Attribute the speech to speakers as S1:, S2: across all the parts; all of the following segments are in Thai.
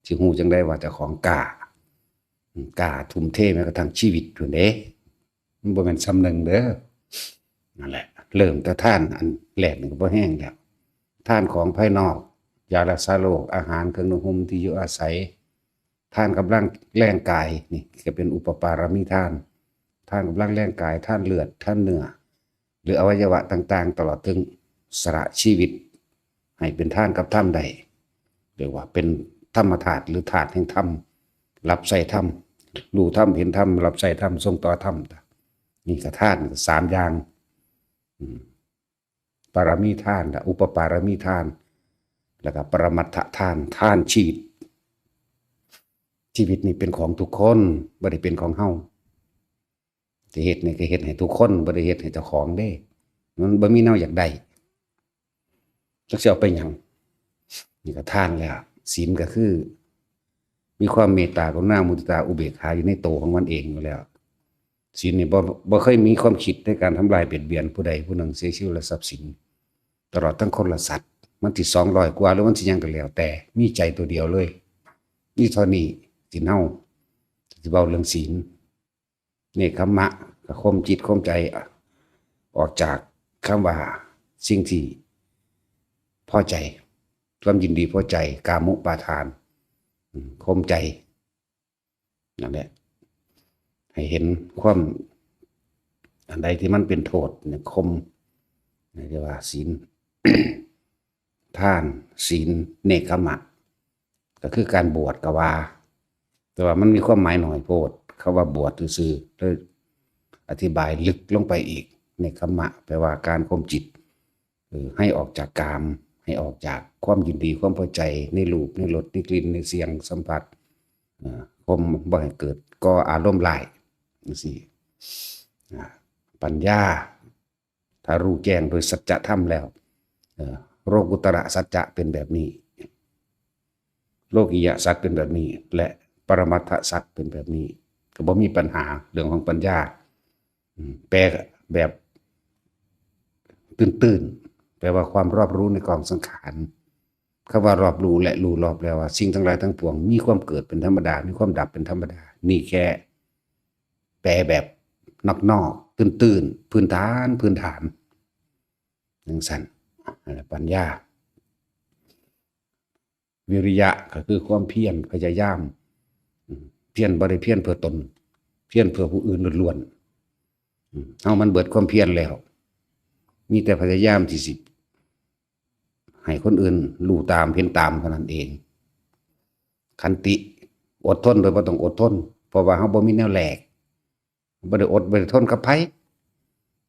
S1: สิฮู้จังได้ว่าเจ้าของกล้าทุ่มเทแม้กระทั่งชีวิตพุ่นเด้มันบ่แม่นซ้ำหนึ่งเด้อนั่นแหละเริ่มแต่ทานอันแรกนี่ก็บ่แห้งแล้วทานของภายนอกยารักษาโรคอาหารเครื่องนุ่งห่มที่อยู่อาศัยทานกำลังแรงกายนี่ก็เป็นอุปปารมีทานทานกำลังแรงกายทานเลือดทานเนื้อหรืออวัยวะต่างๆตลอดถึงสละชีวิตให้เป็นทานกับธรรมใดเรียกว่าเป็นธรรมธาตุหรือธาตุแห่งธรรมรับใส่ธรรมรู้ธรรมเห็นธรรมรับใส่ธรรมทรงต่อธรรมนี่ก็ทานสามอย่างปารมีทานอุปปารมีทานแล้วก็ปรมัตถทานทานชีวิตนี่เป็นของทุกคนบ่ได้เป็นของเฮาที่เฮ็ดนี่ก็เฮ็ดให้ทุกคนบ่ได้เฮ็ดให้เจ้าของเด้มันบ่มีแนวอยากได้จักสิเอาไปหยังนี่ก็ทานแล้วศีลก็คือมีความเมตตากรุณามุทิตาอุเบกขาอยู่ในตัวของมันเองอยู่แล้วศีลนี่บ่เคยมีความคิดในการทำลายเบียดเบียนผู้ใดผู้หนึ่งเสียชีวิตและทรัพย์สินตลอดทั้งคนและสัตว์มันสิ200กว่าหรือมันสิหยังก็แล้วแต่มีใจตัวเดียวเลยนี่เท่านี้ศีลเฮาสิเว้าเรื่องศีลเนกขัมมะก็ข่มจิตข่มใจออกจากคำว่าสิ่งที่พอใจความยินดีพอใจกามุปาทานข่มใจนั่นแหละให้เห็นความอันใดที่มันเป็นโทษเนี่ยข่มเรียกว่าศีล ทานศีลเนกขัมมะก็คือการบวชก็ว่าแต่ว่ามันมีความหมายหน่อยโพดคำว่าบวชซื่อๆเลยอธิบายลึกลงไปอีกเนกขัมมะแปลว่าการข่มจิตให้ออกจากกามให้ออกจากความยินดีความพอใจในรูปในรสในกลิ่นในเสียงสัมผัสข่มบ่ให้เกิดก็อารมณ์ร้ายจังซี่ปัญญาถ้ารู้แจ้งโดยสัจธรรมแล้วโลกุตระสัจจะเป็นแบบนี้โลกิยะสัจเป็นแบบนี้และปรมัตถสัจเป็นแบบนี้ก็บ่มีปัญหาเรื่องของปัญญาแปลแบบตื้นๆแปลว่าความรอบรู้ในกองสังขารคำว่ารอบรู้และรู้รอบแล้วว่าสิ่งทั้งหลายทั้งปวงมีความเกิดเป็นธรรมดามีความดับเป็นธรรมดานี่แค่แปลแบบนอกๆตื้นๆพื้นฐานจังซั่นปัญญาวิริยะก็คือความเพียรพยายามเพียรบ่ได้เพียรเพื่อตนเพียรเพื่อผู้อื่นล้วนๆเอามันเบิดความเพียรแล้วมีแต่พยายามที่สิให้คนอื่นรู้ตามเห็นตามเท่านั้นเองขันติอดทนโดยบ่ต้องอดทนเพราะว่าเฮาบ่มีแนวแลกบ่ได้อดบ่ได้ทนกับไผ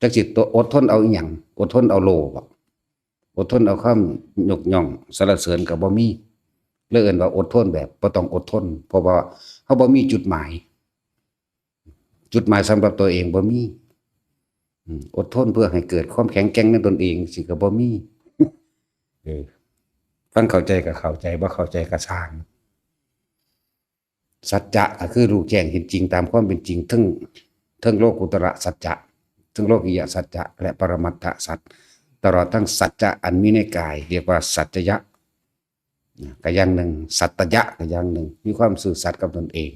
S1: จักสิตัวอดทนเอาอีหยังอดทนเอาโลบ่อดทนเอาความยกย่องสรรเสริญก็บ่มีเลยเอิ้นว่าอดทนแบบบ่ต้องอดทนเพราะว่าเฮาบ่มีจุดหมายสำหรับตัวเองบ่มีอดทนเพื่อให้เกิดความแข็งแกร่งในตนเองสิก็บ่มีฟังเข้าใจก็เข้าใจบ่เข้าใจก็ช่างสัจจะก็คือรู้แจ้งเห็นจริงตามความเป็นจริงทั้งโลกุตระสัจจะทั้งโลกิยะสัจจะและปรมัตถสัจตลอดทั้งสัจจะอันมีในกายเรียกว่าสัจยะก็อย่างหนึ่งสัตยะก็อย่างหนึ่งมีความซื่อสัตย์กับตนเอง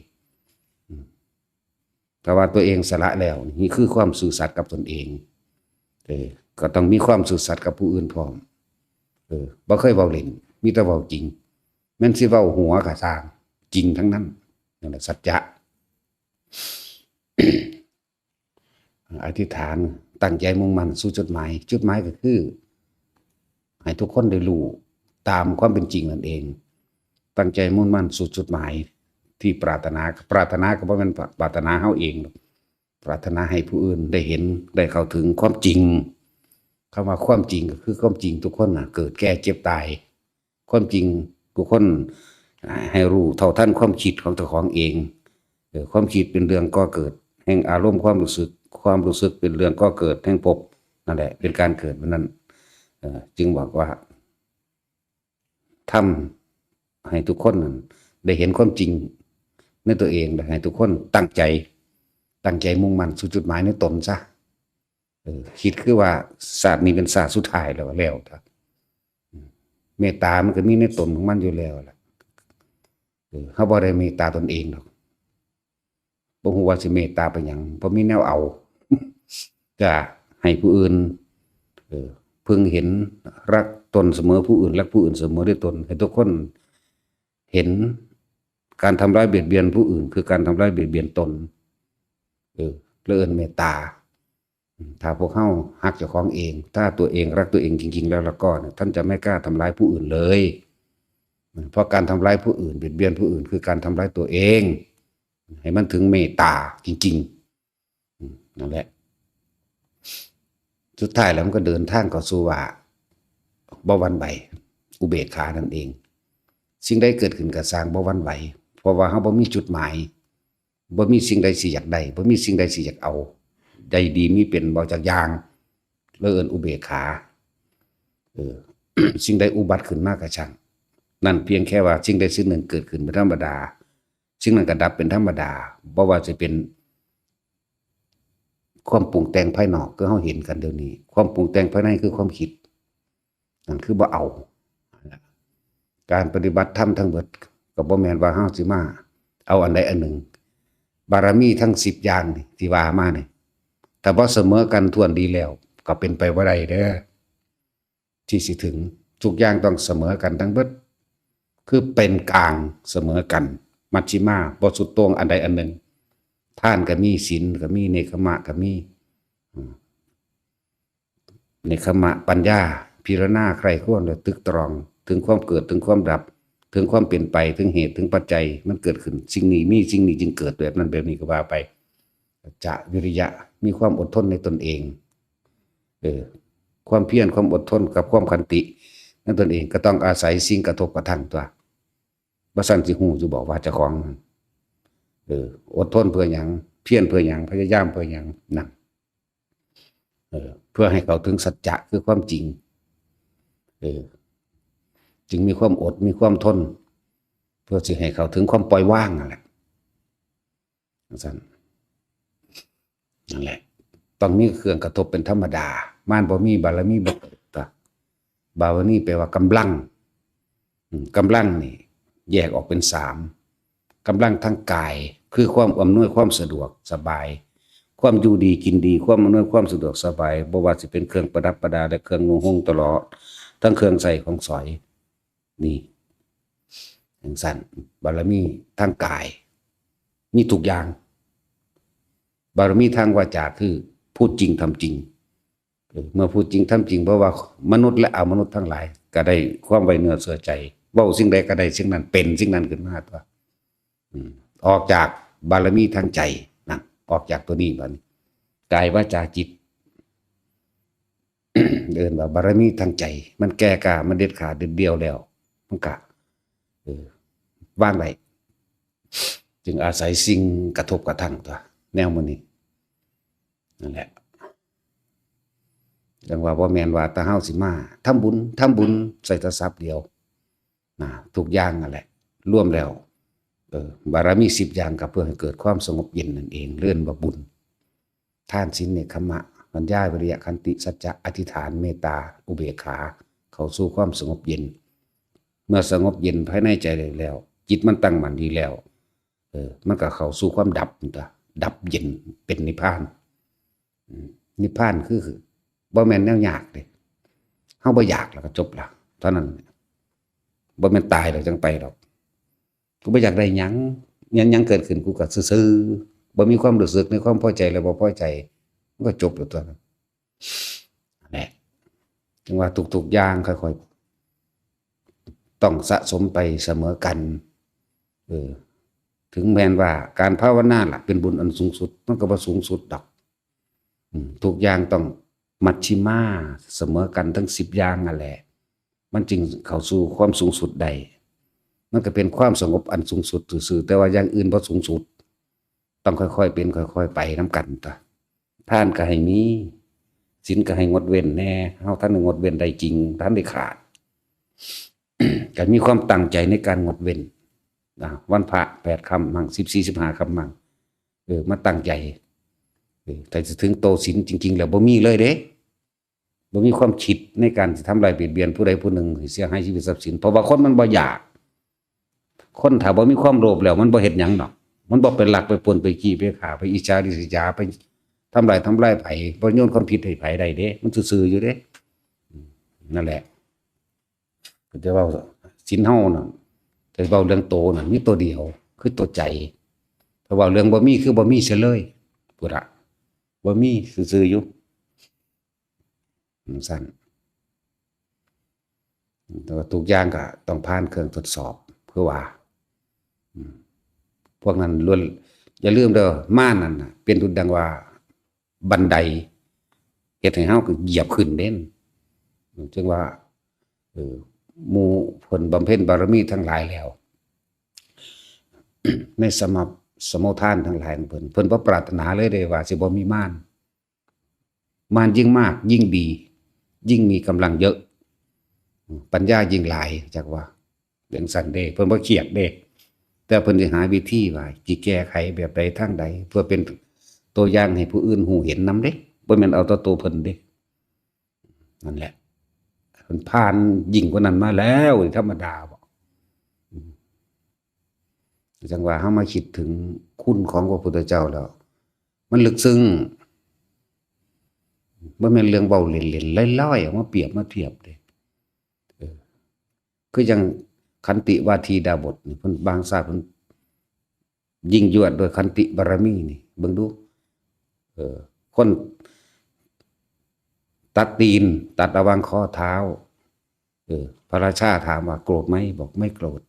S1: แต่ว่าตัวเองสละแล้วนี่คือความซื่อสัตย์กับตนเองก็ต้องมีความซื่อสัตย์กับผู้อื่นพร้อมบ่เคยเว้าเล่นมีแต่เว้าจริงแม้นสิเว้าหัวก็ตามจริงทั้งนั้นนั่นแหละสัจจะอธิษฐานตั้งใจมุ่งมั่นสู่จุดหมายก็คือให้ทุกคนได้รู้ตามความเป็นจริงนั่นเองตั้งใจมุ่งมั่นสู่จุดหมายที่ปรารถนาก็บ่แม่นปรารถนาเฮาเองปรารถนาให้ผู้อื่นได้เห็นได้เข้าถึงความจริงคำว่าความจริงก็คือความจริงทุกคนน่ะเกิดแก่เจ็บตายความจริงทุกคนให้รู้เท่าทันความคิดของเจ้าของเองความคิดเป็นเรื่องก่อเกิดแห่งอารมณ์ความรู้สึกเป็นเรื่องก่อเกิดแห่งภพนั่นแหละเป็นการเกิดมันนั้นจึงบอกว่าทำให้ทุกคนได้เห็นความจริงในตัวเองและให้ทุกคนตั้งใจมุ่งมั่นสู่จุดหมายในตนซะคิดคือว่าศาสตร์นี้เป็นศาสตร์สุดท้ายแล้วเมตตามันก็มีในตนของมันอยู่แล้วล่ะ เขาบ่ได้เมตตาตนเองหรอกบ่ฮู้ว่าสิเมตตาไปหยังบ่มีแนวเอา ก็ให้ผู้อื่นพึงเห็นรักตนเสมอผู้อื่นรักผู้อื่นเสมอด้วยตนให้ทุกคนเห็นการทำร้ายเบียดเบียนผู้อื่นคือการทำร้ายเบียดเบียนตนเลื่อนเมตตาถ้าพวกเขาฮักเจ้าของเองถ้าตัวเองรักตัวเองจริงๆแล้วก็ท่านจะไม่กล้าทำร้ายผู้อื่นเลยเพราะการทำร้ายผู้อื่นเบียดเบียนผู้อื่นคือการทำร้ายตัวเองให้มันถึงเมตตาจริงๆนั่นแหละสุดท้ายแล้วมันก็เดินทางเข้าสู่ว่าบ่หวั่นไหวอุเบกขานั่นเองสิ่งใดเกิดขึ้นก็สร้างบ่หวั่นไหวเพราะว่าเฮาบ่มีจุดหมายบ่มีสิ่งใดสิอยากได้บ่มีสิ่งใดสิอยากเอาใดดีมีเป็นบ่จักอย่างเอิ้นอุเบกขาสิ่งใดอุบัติขึ้นมาก็ช่างนั่นเพียงแค่ว่าสิ่งใดสิ่งหนึ่งเกิดขึ้นเป็นธรรมดาสิ่งนั้นก็ดับเป็นธรรมดาบ่ว่าจะเป็นความปรุงแต่งภายนอกก็เฮาเห็นกันเดี๋ยวนี้ความปรุงแต่งภายในคือความคิดนั่นคือบ่เอาการปฏิบัติธรรมทั้งหมดก็บ่แม่นว่าเฮาสิมาเอาอันใดอันหนึ่งบารมีทั้ง10อย่างนี่ที่ว่ามานี่ถ้าบ่เสมอกันทวนดีแล้วก็เป็นไปบ่ได้เด้อที่สิถึงทุกอย่างต้องเสมอกันทั้งเบิดคือเป็นกลางเสมอกันมัชฌิมาบ่สุดโต่งอันใดอันหนึ่งทานก็มีศีลก็มีเนกขมะก็มีเนกขมะปัญญาพิจารณาใคร่ครวญและตึกตรองถึงความเกิดถึงความดับถึงความเปลี่ยนไปถึงเหตุถึงปัจจัยมันเกิดขึ้นสิ่งนี้มีสิ่งนี้จึงเกิดแบบนั้นแบบนี้ก็ว่าไปจะวิริยะมีความอดทนในตนเองความเพียรความอดทนกับความขันตินั่นตนเองก็ต้องอาศัยสิ่งกระทบกระทั่งตัวบ่ซั่นสิฮู้จะบอกว่าเจ้าของอดทนเพื่อหยังเพียรเพื่อหยังพยายามเพื่อหยังนั่นเพื่อให้เขาถึงสัจจะคือความจริงจึงมีความอดมีความทนเพื่อสิให้เขาถึงความปล่อยวางนั่นแหละนั่นแหละต้องมีเครื่องกระทบเป็นธรรมดามารบ่มีบารมีบ่เกิดตัวบารมีแปลว่ากำลังนี่แยกออกเป็น3กำลังทางกายคือความอำนวยความสะดวกสบายความอยู่ดีกินดีความอำนวยความสะดวกสบายบ่ว่าสิเป็นเครื่องประดับประดาและเครื่องนุ่งห่มตลอดทั้งเครื่องใส่ของสอยนี่อย่างสั้นบารมีทางกายมีทุกอย่างบารมีทางวาจาคือพูดจริงทำจริงเมื่อพูดจริงทำจริงเพราะว่ามนุษย์และอมนุษย์ทั้งหลายก็ได้ความไว้เนื้อเชื่อใจเว้าสิ่งใดก็ได้สิ่งนั้นเป็นสิ่งนั้นขึ้นมาตัวออกจากบารมีทางใจนั่นออกจากตัวนี้บัดนี้กายวาจาจิต เดินว่าบารมีทางใจมันแก่กล้ามันเด็ดขาดเด็ดเดียวแล้วมันกะว่างไว้จึงอาศัยสิ่งกระทบกระทั่งตัวแนวมันนี้นั่นแหละจังว่าบ่แม่นว่าตาเฮาสิมาทำบุญใส่โทรศัพท์เดียวทุกอย่างนั่นแหละรวมแล้วบารมี10อย่างก็เพื่อให้เกิดความสงบเย็นนั่นเองเลื่อนว่าบุญทานศีลเนกขมะปัญญาวิริยะขันติสัจจะอธิษฐานเมตตาอุเบกขาเข้าสู่ความสงบเย็นเมื่อสงบเย็นภายในใจแล้วจิตมันตั้งมั่นดีแล้วมันก็เข้าสู่ความดับดับเย็นเป็นนิพพานนิพพานคือบ่แม่นแนวยากเด้เฮาบ่อยากแล้วก็จบละเท่านั้นบ่แม่นตายแล้วจังไปดอกกูบ่อยากได้หยังเกิดขึ้นกูก็ซื่อๆบ่มีความรู้สึกในความพอใจและบ่พอใจมันก็จบแล้วตัวนั้นแหละจึงว่าทุกๆอย่างค่อยๆต้องสะสมไปเสมอกันถึงแม้นว่าการภาวนาล่ะเป็นบุญอันสูงสุดมันก็บ่สูงสุดดอกทุกอย่างต้องมัชฌิมาเสมอกันทั้ง10อย่างนั่นแหละมันจึงเข้าสู่ความสูงสุดได้มันก็เป็นความสงบอันสูงสุดซื่อๆแต่ว่าอย่างอื่นบ่สูงสุดต้องค่อยๆเป็นค่อยๆไปนำกันทานก็ให้มีศีลก็ให้งดเว้นแน่เฮาท่านงดเว้นได้จริงท่านได้ขาด ก็มีความตั้งใจในการงดเว้นวันพระ8ค่ำมั่ง14 15ค่ำมั่งมาตั้งใจแต่จะถึงโตศีลจริงๆแล้วบ่มีเลยเด้บ่มีความคิดในการสิทำลายเบียดเบียนผู้ใดผู้หนึ่งให้เสียหายชีวิตทรัพย์สินเพราะว่าคนมันบ่อยาก คนถ้าบ่มีความโลภแล้วมันบ่เฮ็ดหยังดอกมันบ่ไปลักไปปล้นไปขี้ไปฆ่าไปอิจฉาริษยาไปทำลายไผบ่โยนความผิดให้ไผได้เด้มันซื่อๆอยู่เด้นั่นแหละก็จะเว้าศีลเฮาน่ะแต่เว้าเรื่องโตน่ะมีตัวเดียวคือตัวใจถ้าเว้าเรื่องบ่มีคือบ่มีเสียเลยพุทธะบ่มีซื่อๆอยู่ซั่นแต่ว่าทุกอย่างก็ต้องผ่านเครื่องทดสอบเพื่อว่าพวกนั้นล้วนอย่าลืมเด้อม่านนั่นน่ะเป็นดุจดังว่าบันไดเฮ็ดให้เฮาก็เหยียบขึ้นเด่นจึงว่าหมู่เพิ่นบำเพ็ญบารมีทั้งหลายแล้วในสมุทฐานทั้งหลายเพิ่นบ่ปรารถนาเลยเด้ว่าสิบ่มีม่านยิ่งมากยิ่งดียิ่งมีกำลังเยอะปัญญายิ่งหลายจักว่าเรื่องซั่นเด้เพิ่นบ่เครียดเด้แต่เพิ่นสิหาวิธีว่าสิแก้ไขแบบใดทางใดเพื่อเป็นตัวอย่างให้ผู้อื่นฮู้เห็นนำเด้บ่แม่นเอาแต่ตัวเพิ่นเด้นั่นแหละเพิ่นผ่านยิ่งกว่านั้นมาแล้วธรรมดาบ่จังว่าเฮามาคิดถึงคุณของพระพุทธเจ้าแล้วมันลึกซึ้งบ่แม่นเรื่องเว้าเล่นๆลอยๆเอามาเปรียบมาเทียบเด้คือจังขันติวาทีดาบทนี่เพิ่นบางชาติเพิ่นยิ่งยวดโดยขันติบารมีนี่เบิ่งดูคนตัดตีนตัดระหว่างข้อเท้าพระราชาถามว่าโกรธไหมบอกไม่โกรธ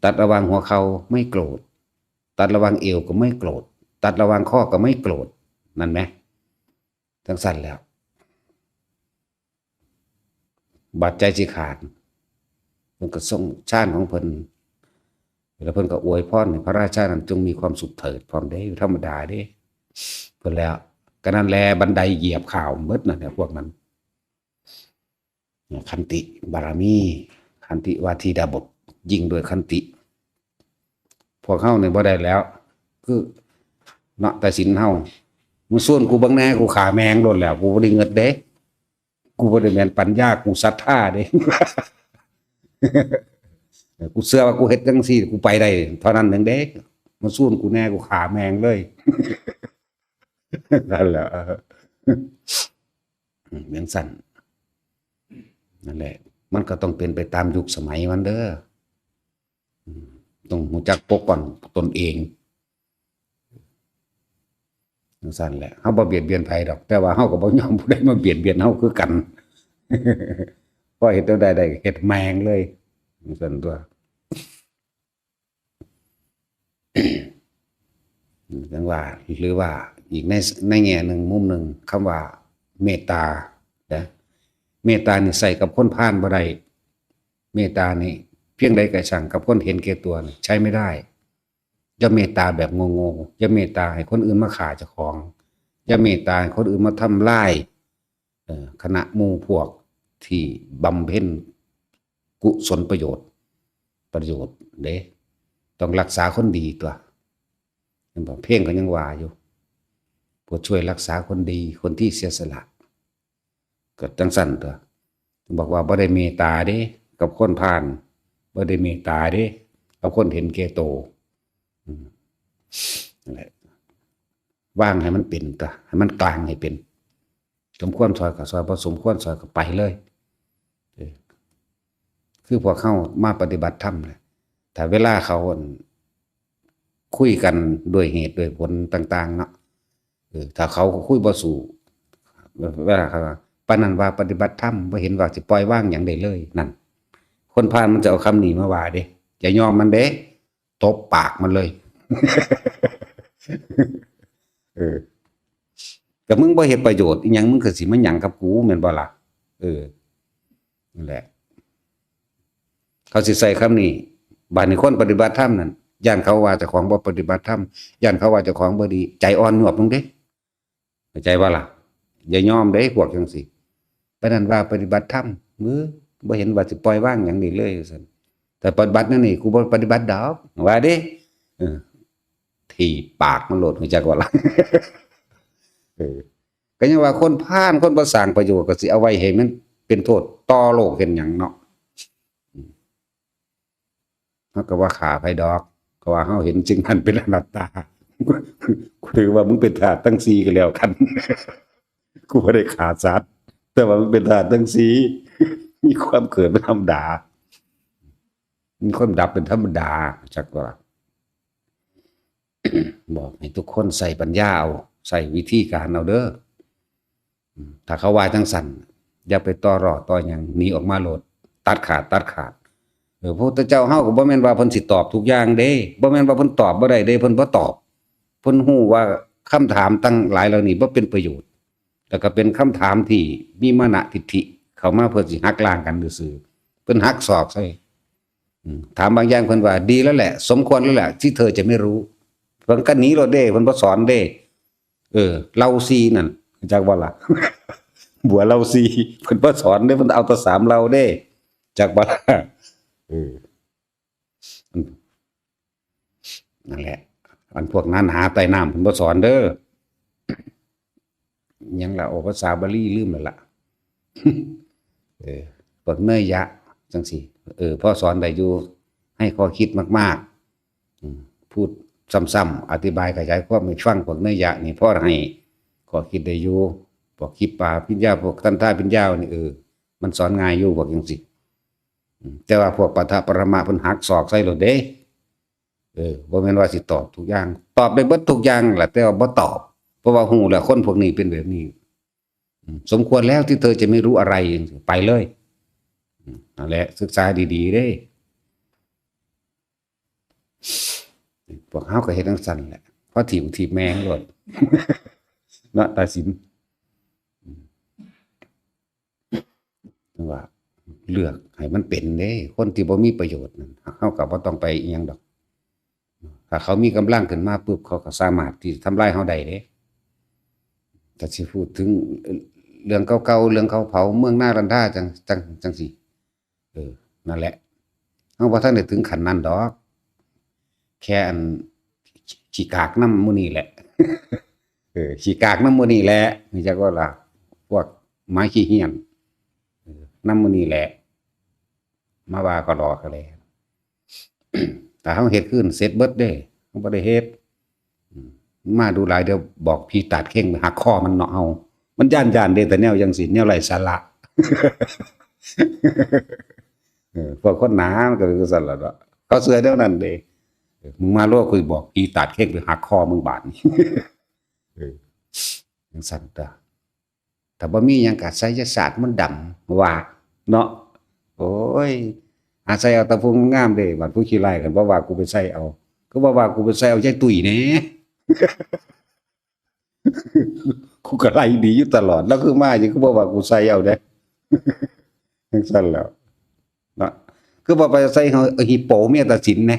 S1: ตัดระหว่างหัวเข่าไม่โกรธตัดระหว่างเอวก็ไม่โกรธตัดระหว่างข้อก็ไม่โกรธนั่นไหมทั้งสั้นแล้วบาดใจสิขาดเพิ่นก็ทรงชาติของเพิ่นแล้วเพิ่นก็อวยพรให้พระราชานั้นจงมีความสุขเถิดพร้อมได้ธรรมดาเด้เพิ่นแล้วก็นั่นแลบันไดเหยียบข่าวหมดนั่นแหละพวกนั้นขันติบารมีขันติวาทีดาบทยิ่งด้วยขันติพวกเฮาเนี่ยบ่ได้แล้วคือเนาะแต่ศีลเฮามึงส่วนกูเบิ่งแน่กูขาแมงโดนแล้วกูบ่ได้เงินเด้กูบ่ได้แม่นปัญญากูศรัทธาเด้ กูเชื่อว่ากูเฮ็ดจังซี่กูไปได้เท่านั้นนึงเด้มันส่วนกูแน่กูขาแมงเลยนั่นแหละเหมือนสั่นนั่นแหละมันก็ต้องเป็นไปตามยุคสมัยมันเด้อต้องรู้จักปกป้องตนเองจังซั่นแหละเฮาบ่เบียดเบียนไผดอกแต่ว่าเฮาก็บ่ยอมผู้ใดมาเบียดเบียนเฮาคือกันพอเฮ็ดแนวใดได้เฮ็ดแมงเลยจังซั่นตัวจังว่าหรือว่าอีกในแง่หนึ่งมุมหนึ่งคำว่าเมตตานะเมตตานี่ใส่กับคนพาลบ่ได้เมตตานี่เพียงใดก็ช่างกับคนเห็นแก่ตัวใช้ไม่ได้อย่าเมตตาแบบงงๆอย่าเมตตาให้คนอื่นมาฆ่าเจ้าของอย่าเมตตาให้คนอื่นมาทำลายคณะหมู่พวกที่บำเพ็ญกุศลประโยชน์เด้ต้องรักษาคนดีตัวเพ่งก็ยังว่าอยู่ผู้ช่วยรักษาคนดีคนที่เสียสละก็จังสั่นตัวบอกว่าบ่ได้เมตตาเด้กับคนพาลบ่ได้เมตตาเด้กับคนเห็นแก่โตนั่นแหละว่างให้มันเป็นตัวให้มันกลางให้เป็นสมควรซอยกับซอยบ่สมควรซอยก็ไปเลยคือพวกเข้ามาปฏิบัติธรรมเลยแต่เวลาเขาคุยกันด้วยเหตุด้วยผลต่างๆเนาะถ้าเขาคุยบ่สู่เวลาเขาปานนั้นว่าปฏิบัติธรรมบ่เห็นว่าสิปล่อยว่างหยังได้เลยนั่นคนพาลมันจะเอาคำนี้มาว่าเด้อย่ายอมมันเด้ตบปากมันเลยก็มึงบ่เฮ็ดประโยชน์อีหยังมึงก็สิมาหยังกับกูแม่นบ่ล่ะนั่นแหละเขาสิใส่คำนี้บาดนี้คนปฏิบัติธรรมนั่นย่านเขาว่าเจ้าของบ่ปฏิบัติธรรมย่านเขาว่าเจ้าของบ่ดีใจอ่อนหยวบลงเด้เข้าใจบ่ล่ะอย่ายอมเด้พวกจังซี่ปานนั้นว่าปฏิบัติธรรมมือบ่เห็นว่าสิปล่อยว่างหยังนี่เลยซั่นแต่ปฏิบัตินั่นนี่กูบ่ปฏิบัติดอกว่าเด้ที่ปากมันโลดรู้จักว่าล่ะก็ยังว่าคนพาลคนบ่สร้างประโยชน์ก็สิเอาไว้ให้มันเป็นโทษต่อโลกเห็นหยังเนาะเฮ เขาก็ว่าขาไผดอกก็ว่าเฮาเห็นจึงนั้นเป็นอนัตตากูถือว่ามึงเป็นธาตุทั้ง4ก็แล้วกันกูบ่ได้ขาสัตว์แต่ว่ามันเป็นธาตุทั้ง4มีความเกิดเป็นธรรมดามีความดับเป็นธรรมดาจักว่าบอกให้ทุกคนใส่ปัญญาเอาใส่วิธีการเอาเด้อถ้าเขาว่าจังสั่นอย่าไปต่อรอต่อหยังหนีออกมาโลดตัดขาดพระพุทธเจ้าเฮาก็บ่แม่นว่าเพิ่นสิตอบทุกอย่างเด้บ่แม่นว่าเพิ่นตอบบ่ได้เด้เพิ่นบ่ตอบเพิ่นฮู้ว่าคำถามตั้งหลายเหล่านี้บ่เป็นประโยชน์แล้วก็เป็นคำถามที่มีมานะทิฏฐิเข้ามาเพื่อสิหักล้างกันซื่อๆเพิ่นหักศอกใส่ถามบางอย่างเพิ่นว่าดีแล้วแหละสมควรแล้วแหละที่เธอจะไม่รู้เพิ่นก็หนีโลดเด้เพิ่นบ่สอนเด้เราซีนั่นจักบ่ล่ะ บัวเราซีเพิ่นบ่สอนเด้เพิ่นเอาแต่3เราเด้จักบ่ล่ะนั่นแหละอันพวกนั้นหาใต้น้ำเพิ่นบ่สอนเด้อยังละโอภาษาบาลีลืมแล้วล่ะพวกเนยยะจังซี่พ่อสอนได้อยู่ให้ข้อคิดมากๆพูดซ้ำๆอธิบายขยายความให้ฟังพวกเนยยะนี่พ่อให้ข้อคิดได้อยู่พวกคิดป่าพิญญาพวกตันทาพิญญานี่มันสอนง่ายอยู่พวกจังซี่แต่ว่าพวกปะทะปรมาเพิ่นหักศอกใส่โลดเด้บ่แม่นว่าสิตอบทุกอย่างตอบได้เบิดทุกอย่างแหละแต่ว่าบ่ตอบเพราะว่าฮู้แล้วคนพวกนี้เป็นแบบนี้สมควรแล้วที่เธอจะไม่รู้อะไรไปเลยนั่นแหละศึกษาดีๆเด้พวกเฮาก็เฮ็ดจังซั่นแหละเพราะถีบแม่งโลดเนาะตัดสินว่าเลือกให้มันเป็นเด้คนที่บ่มีประโยชน์นั่นเฮาก็บ่ต้องไปอิหยังดอกถ้าเขามีกำลังขึ้นมาปุ๊บเขาก็สามารถที่ทำลายเฮาได้เด้ถ้าสิพูดถึงเรื่องเก่าๆเรื่องเขาเผาเมืองนารันทาจังซี่นั่นแหละเฮาบ่ทันได้ถึงขั้นนั้นดอกแค่อันขี้กากน้ำหมู่นี้แหละขี้กากน้ำหมู่นี้แหละนี่จักว่าล่ะพวกไม้ขี้เหี้ยนน้ำหมู่นี้แหละมาว่าก็รอก็แล้วแต่เฮาเฮ็ดคืนเสร็จเบิดเด้เฮาบ่ได้เฮ็ดมาดูหลายเดี๋ยวบอกพี่ตัดเข่งไปหักคอมันเนาะเอามันย่านๆเด้แต่แนวจังซี่แนวไร้สาระพวกคนหนามันก็คือสั่นล่ะเนาะเขาเชื่อแนวนั้นเด้มึงมาโลกคุยบอกพี่ตัดเข่งไปหักคอมึงบาดนี้จังซั่นตาถ้าบ่มีหยังก็ไสยศาสตร์มันต์ดำว่าเนาะโอ้ยหาใส่เอาแต่ผู้งามเด้บัดผู้ขี้ร้ายกันบ่ว่ากูไปใส่เอาก็บ่ว่ากูไปใส่เอายายตุ้ยแหน่ กูก็ไล่ดีอยู่ตลอดแล้วคือมาอยู่ก็บ่ว่ากูใส่เอาเด้ จังซั่นแหล้วเนาะคือบ่ไปใส่เฮาฮิปโปเมียตัดสินแหน่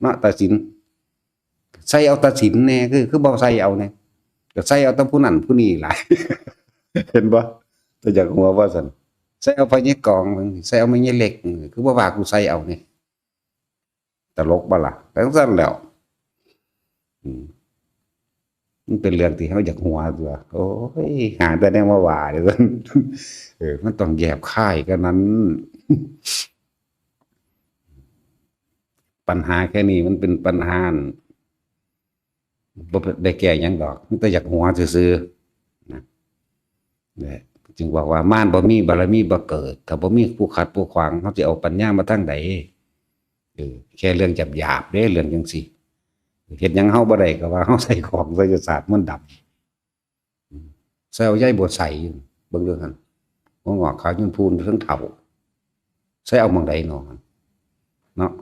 S1: เนาะตัดสินใส่เอาตัดสินแหน่คือบ่ใส่เอาแหน่ก็ใส่เอาแต่ผู้นั้นผู้นี้หลาย เห็นบ่แต่อยากหัวว่าซั่นใส่เอาพญากองใส่เอาแม่ยายเล็กคือบ่ว่ากูใส่เอานี่ตลกบ่ล่ะจังซั่นแหล้วมันเป็นเรื่องที่เฮาอยากหัวตัวโอ้ยหาแต่แนวมาว่าเด้อ มันต้องแยบคายกันนั้น ปัญหาแค่นี้มันเป็นปัญหาบ่ได้แก้หยังดอกมันแต่อยากหัวซื่อๆนะเนี่ยจึงบอกว่าม่านบ่มีบารมีบ่เกิดถ้าบ่มีผู้ขัดผู้ขวางเฮาสิเอาปัญญามาทางใดแค่เรื่องหยาบๆเด้เรื่องจังซี่เฮ็ดหยังเฮาบ่ได้ก็ว่าเฮาใส่ของไสยศาสตร์มันต์ดำใส่เอาใยบัวใส่เบิ่งเด้อหั่นหัวงอกขาวจนพูนเทิงเฒ่าใส่เอาหม้องใดเนาะเนาะ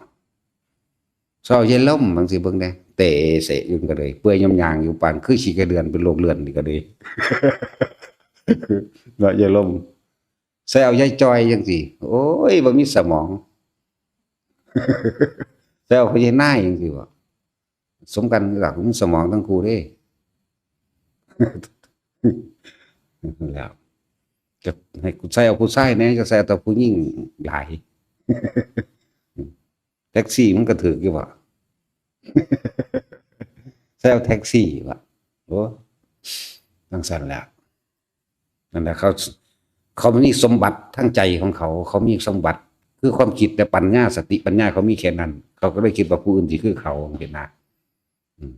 S1: ใส่เอาใยล่มบางสิเบิ่งแน่เตะเสะอยู่ก็เลยเปื่อยยำๆอยู่ปานคือขี้กระเดือนเป็นโรคเลือดนี่ก็เลย เนาะใยล่มใส่เอาใยจอยจังซี่โอ้ยบ่มีสมอง ใส่เอาใยนายจังซี่บ่สมกันหลักมีสมองทั้งคู่เด้ แล้วจะให้กูใส่เอาผู้ชายแหน่จะใส่เอาแต่ผู้หญิงหลาย แท็กซี่มันก็ถูกอยู่บ่ ใส่เอาแท็กซี่บ่โอ้จังซั่นแหละนั่นแหละเขามีสมบัติทั้งใจของเขาเขามีสมบัติคื คือความคิดแต่ปัญญาสติปัญญาเขามีแค่นั้นเขาก็เลยคิดว่าผู้อื่นสิคือเขาเห็นนะอืม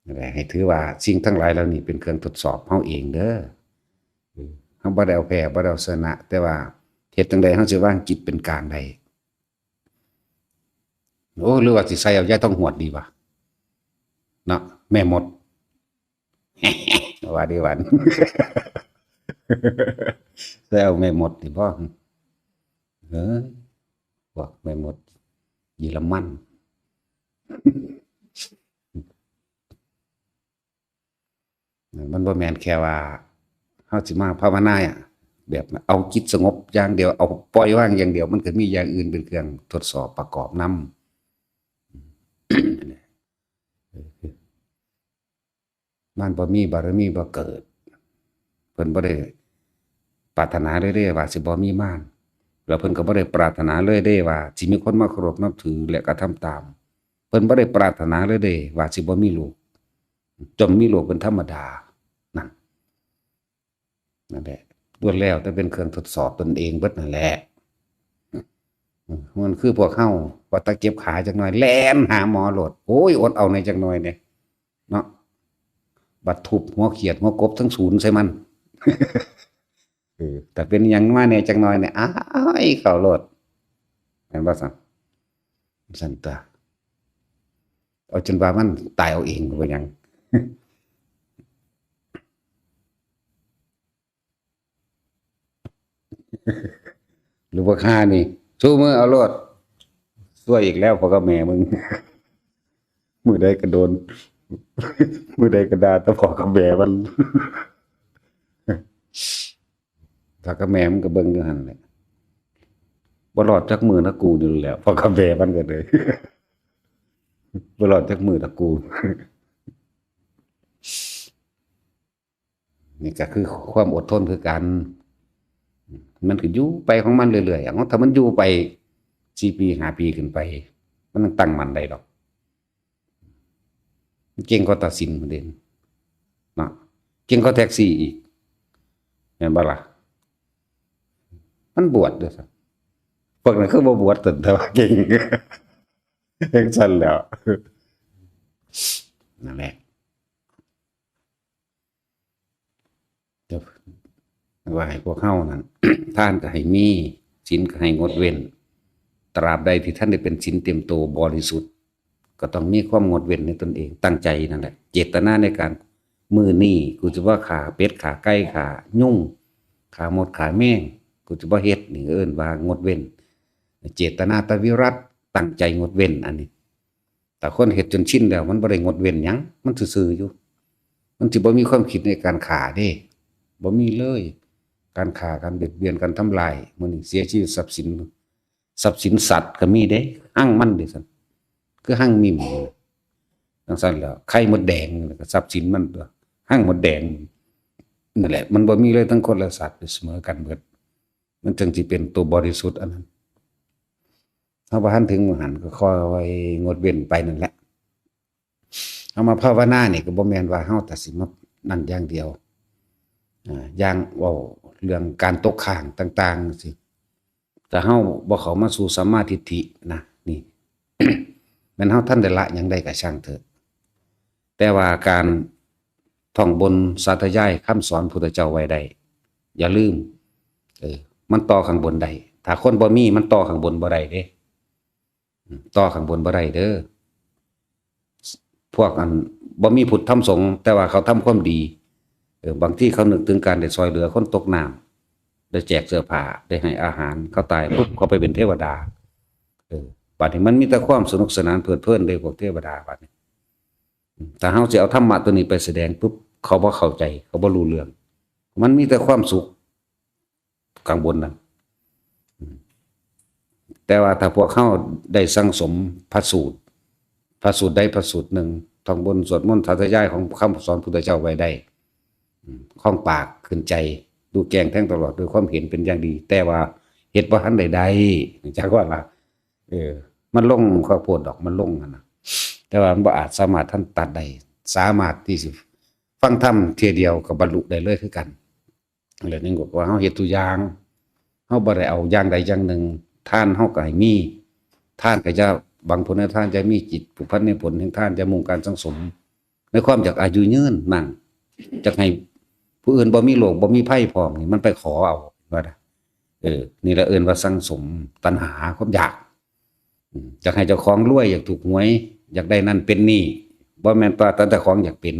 S1: นั่นแหละให้ถือว่าสิ่งทั้งหลายเหล่านี้เป็นเครื่องทดสอบเฮาเองเด้อเฮาบ่ได้เอาแพ้บ่ได้เอาชนะแต่ว่าเฮ็ดจังได๋เฮาสิวางจิตเป็นกลางได้โอ้หรือว่าสิใส่เอายาต้องหวดดีวะเนาะแม่มดว่าดีหวันใส่เอาแม่มดนี่บ่เอ้ยพวกแม่มดเยอรมันมันบ่แม่นแค่ว่าเฮาสิมาภาวนาอะแบบเอาจิตสงบอย่างเดียวเอาปล่อยวางอย่างเดียวมันก็มีอย่างอื่นเป็นเครื่องทดสอบประกอบนำมันบ่มีบารมีบ่เกิดเพิ่นบ่ได้ปรารถนาเลยเด้ว่าสิบ่มีมารแล้วเพิ่นก็บ่ได้ปรารถนาเลยเด้ว่าสิมีคนมาเคารพนับถือและกระทำตามเพิ่นบ่ได้ปรารถนาเลยเด้ว่าสิบ่มีลูกจนมีลูกเป็นธรรมดานั่นแหละล้วนแล้วแต่เป็นเครื่องทดสอบตนเองเบิดนั่นแหละมันคือพวกเฮาว่าตะเก็บขาจักหน่อยแล่นหาหมอโลดโอ้ยอดเอาในจักหน่อยเนี่ยเนาะบัดทุบหัวเขียดหัวกบทั้งศูนย์ใส่มันแต่เป็นหยังมาเนี่ยจักหน่อยเนี่ยอ้ายเข้าโลดแม่นบ่ซั่นซั่นตาเอาจนว่ามันตายเอาเองบ่หยังหรือว่าข้านี่สู้มือเอาโลดซวยอีกแล้วพ่อกับแม่มึงมื้อใดก็โดนมื้อใดก็ด่าแต่พ่อกับแม่มันพ่อกับแม่มันก็เบิ่งอยู่หั่นแหละบ่รอดจักมื้อนะกูนี่แหละพ่อกับแม่มันก็เลยบ่รอดจักมื้อนะกูนี่ก็คือความอดทนคือกันมันก็อยู่ไปของมันเรื่อยๆถ้ามันอยู่ไป4ปี5ปีขึ้นไปมันตั้งมั่นได้ดอกเก่งกว่าตัดสินประเด็นเนาะเก่งกว่าแท็กซี่อีกแม่นบ่ล่ะมันบวชด้วยซ้ำพวกนั้นคือบ่บวชแต่ว่าเก่งเก่งซั่นแหล้วนั่นแหละจะว่าให้พวกเฮานั่น ทานก็ให้มีศีลก็ให้งดเว้นตราบใดที่ท่านได้เป็นศีลเต็มโตบริสุทธิ์ก็ต้องมีความงดเว้นในตนเองตั้งใจนั่นแหละเจตนาในการมื้อนี้กูจะว่าขาเป็ดขาไก่ขายุ่งขามดขาแมงกูจะบ่เฮ็ดนี่เอิ้นว่างดเว้นเจตนาตวิรัตตั้งใจงดเว้นอันนี้แต่คนเฮ็ดจนชินแล้วมันบ่ได้งดเว้นหยังมันซื่อๆอยู่มันสิบ่มีความคิดในการฆ่าเด้บ่มีเลยการฆ่าการเบียดเบียนการทำลายมื้อนี้เสียชีวิตทรัพย์สินสัตว์ก็มีเด้หั่งมันเด้ซั่นคือหั่งมิมจังซั่นแหล้วไข่มดแดงก็ทรัพย์สินมันตัวหั่งมดแดงนั่นแหละมันบ่มีเลยทั้งคนและสัตว์เสมอกันเบิดมันจึงสิเป็นตัวบริสุทธิ์อันนั้นเฮาบ่ทันถึงมื้อหันก็ขอไว้งดเว้นไปนั่นแหละเฮามาภาวนานี่ก็บ่แม่นว่าเฮาตัดสินมานั่นอย่างเดียวอย่างเว้าเรื่องการตกค้างต่างๆสิแต่เฮาบ่เข้ามาสู่สัมมาทิฏฐินะนี่ แม้นเฮาทันได้ละหยังได้ก็ช่างเถิดแต่ว่าการท่องบนสาธยายคำสอนพุทธเจ้าไว้ได้อย่าลืมมันต่อข้างบนได้ถ้าคนบ่มีมันต่อข้างบนบ่ได้เด้ต่อข้างบนบ่ได้เด้อพวกอันบ่มีพุทธธรรมสงฆ์แต่ว่าเขาทำความดีบางทีเขานึกถึงการได้ช่วยเหลือคนตกน้ำได้แจกเสื้อผ้าได้ให้อาหารเขาตายปุ๊บเขาไปเป็นเทวดาบัดนี้มันมีแต่ความสนุกสนานเพลิดเพลินเลยพวกเทวดาบัดนี้ถ้าเฮาสิเอาธรรมะตัวนี้ไปแสดงปุ๊บเขาบ่เข้าใจเขาบ่รู้เรื่องมันมีแต่ความสุขข้างบนนั้นแต่ว่าถ้าพวกเฮาได้สั่งสมพระสูตรใดพระสูตรหนึ่งท่องบนสวดมนต์สาธยายของคำสอนพุทธเจ้าไว้ได้คล่องปากขึ้นใจดูแกงแท่งตลอดด้วยความเห็นเป็นอย่างดีแต่ว่าเฮ็ดบ่ทันใดๆจักว่าล่ะมันลงข้าวโพดดอกมันลงนั่นน่ะแต่ว่ามันบ่อาจสามารถท่านตัดได้สามารถที่สิฟังธรรมเที่ยเดียวก็บรรลุได้เลยคือกันแล้วนี่ก็ว่าเฮาเฮ็ดทุกอย่างเฮาบ่ได้เอาอย่างใดอย่างหนึ่ง ท่านเฮาก็ให้มีท่านก็จะบางผลในท่านจะมีจิตผูกพันในผลแห่งท่านจะมุ่งการสังสมในความอยากอายุยืนมั่งจักให้ผู้อื่นบ่มีโรคบ่มีภัยพร้อมนี่มันไปขอเอาว่านี่ละเอิ้นว่าสังสมตัณหาความอยากอยากให้เจ้าของรวยอยากถูกหวยอยากได้นั่นเป็นนี่บ่แม่นว่าแต่ของอยากเป็น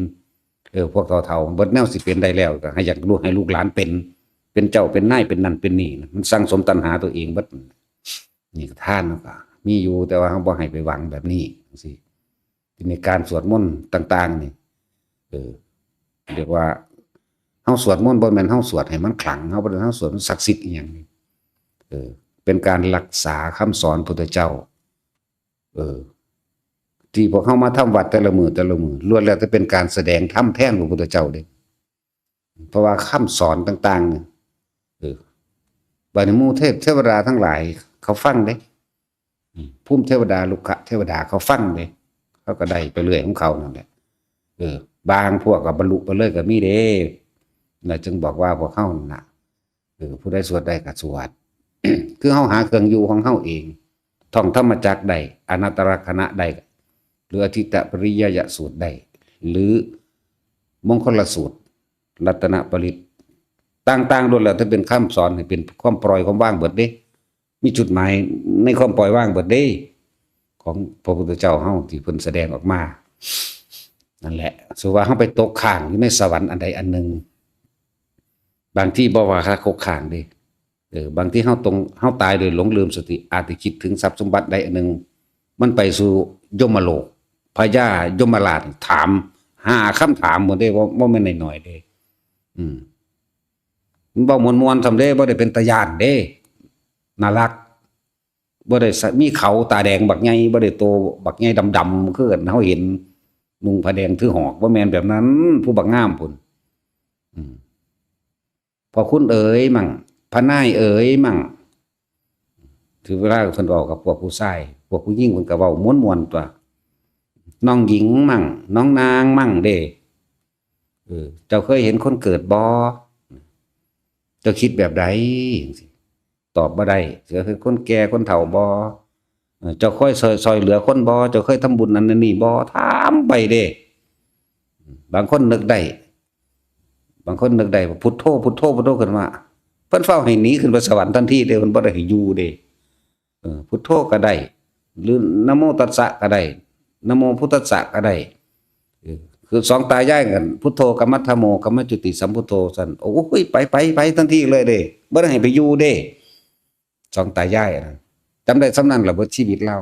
S1: พวกเฒ่าๆเบิดแนวสิเป็นได้แล้วก็ให้อยากรู้ให้ลูกหลานเป็นเจ้าเป็นนายเป็นนั่นเป็นนี่มันสังสมตัณหาตัวเองเบิดนี่ก็ท่านก็มีอยู่แต่ว่าเฮาบ่ให้ไปหวังแบบนี้จังซี่ในการสวดมนต์ต่างๆนี่เรียกว่าเฮาสวดมนต์บ่แม่นเฮาสวดให้มันขลังเฮาบ่ได้เฮาสวดมันศักดิ์สิทธิ์อีหยังนี่เป็นการรักษาคำสอนพุทธเจ้าที่พวกเฮามาทำวัดแต่ละมื้อล้วนแล้วแต่เป็นการแสดงธรรมแทนพระพุทธเจ้าเด้เพราะว่าคำสอนต่างๆนี่บัดนี้หมู่เทวดาทั้งหลายเขาฟังเด้ภูมิเทวดาลุกขเทวดาเขาฟังเด้เขาก็ได้ไปเรื่อยของเขานั่นแหละบางพวกก็บรรลุไปเลยก็มีเด้น่ะจึงบอกว่าพวกเฮาน่ะผู้ใดสวดได้ก็สวด คือเฮาหาเครื่องอยู่ของเฮาเองท่องธรรมจักรได้อนัตตลกนัได้หรืออธิตปริยยสูตรได้หรือมงคลสูตรรัตนปริตต่างๆล้วนแล้วถ้าเป็นคำสอนให้เป็นความปล่อยความว่างเบิดเด้มีจุดหมายในความปล่อยว่างเบิดเด้ของพระพุทธเจ้าเฮาที่เพิ่นแสดงออกมานั่นแหละสว่าเฮาไปตกข้างอยู่ในสวรรค์อันใดอันหนึ่งบางที่บ่ว่าคาคกข้างเด้บางที่เฮาตายโดยหลงลืมสติอาจจะคิดถึงทรัพย์สมบัติใดอันหนึ่งมันไปสู่ยมโลกพญายมราชถาม5คำถามหมดเด้บ่แม่นน้อยๆเด้มันบ่ม่วนๆซำเด้บ่ได้เป็นตาย้านเด้น่ารักบ่ได้มีเขาตาแดงบักใหญ่บ่ได้โตบักใหญ่ดำๆคือเฮาเห็นนุ่งผ้าแดงถือหอกบ่แม่นแบบนั้นผู้บักงามพุ่นพอคุณเอ๋ยมั่งพระนายเอ๋ยมั่งถือเวลาเพิ่นเว้ากับพวกผู้ชายพวกผู้หญิงเพิ่นก็เว้าม่วนๆตัวน้องหญิงมั่งน้องนางมั่งเด้เจ้าเคยเห็นคนเกิดบ่เจ้าคิดแบบใดจังซี่ตอบบ่ได้เจ้าคือคนแก่คนเฒ่าบ่เจ้าค่อยซอยเหลือคนบ่เจ้าเคยทำบุญอันนั้นนี่บ่ถามไปเด้บางคนนึกได้ว่าพุทโธพุทโธพุทโธขึ้นมาเพิ่นเฝ้าให้หนีขึ้นไปสวรรค์ทันทีเด้เพิ่นบ่ได้ให้อยู่เด้พุทโธก็ได้หรือนะโมตัสสะก็ได้นะโมพุทธัสสะก็ได้คือสองตายายกันพุทโธกัมมัทธโมกัมมัจจุติสัมพุทโธซั่นโอ้ยไปทันทีเลยเด้บ่ได้ให้ไปอยู่เด้สองตายายนะจำได้สำนั้นล่ะเบิดชีวิตเรา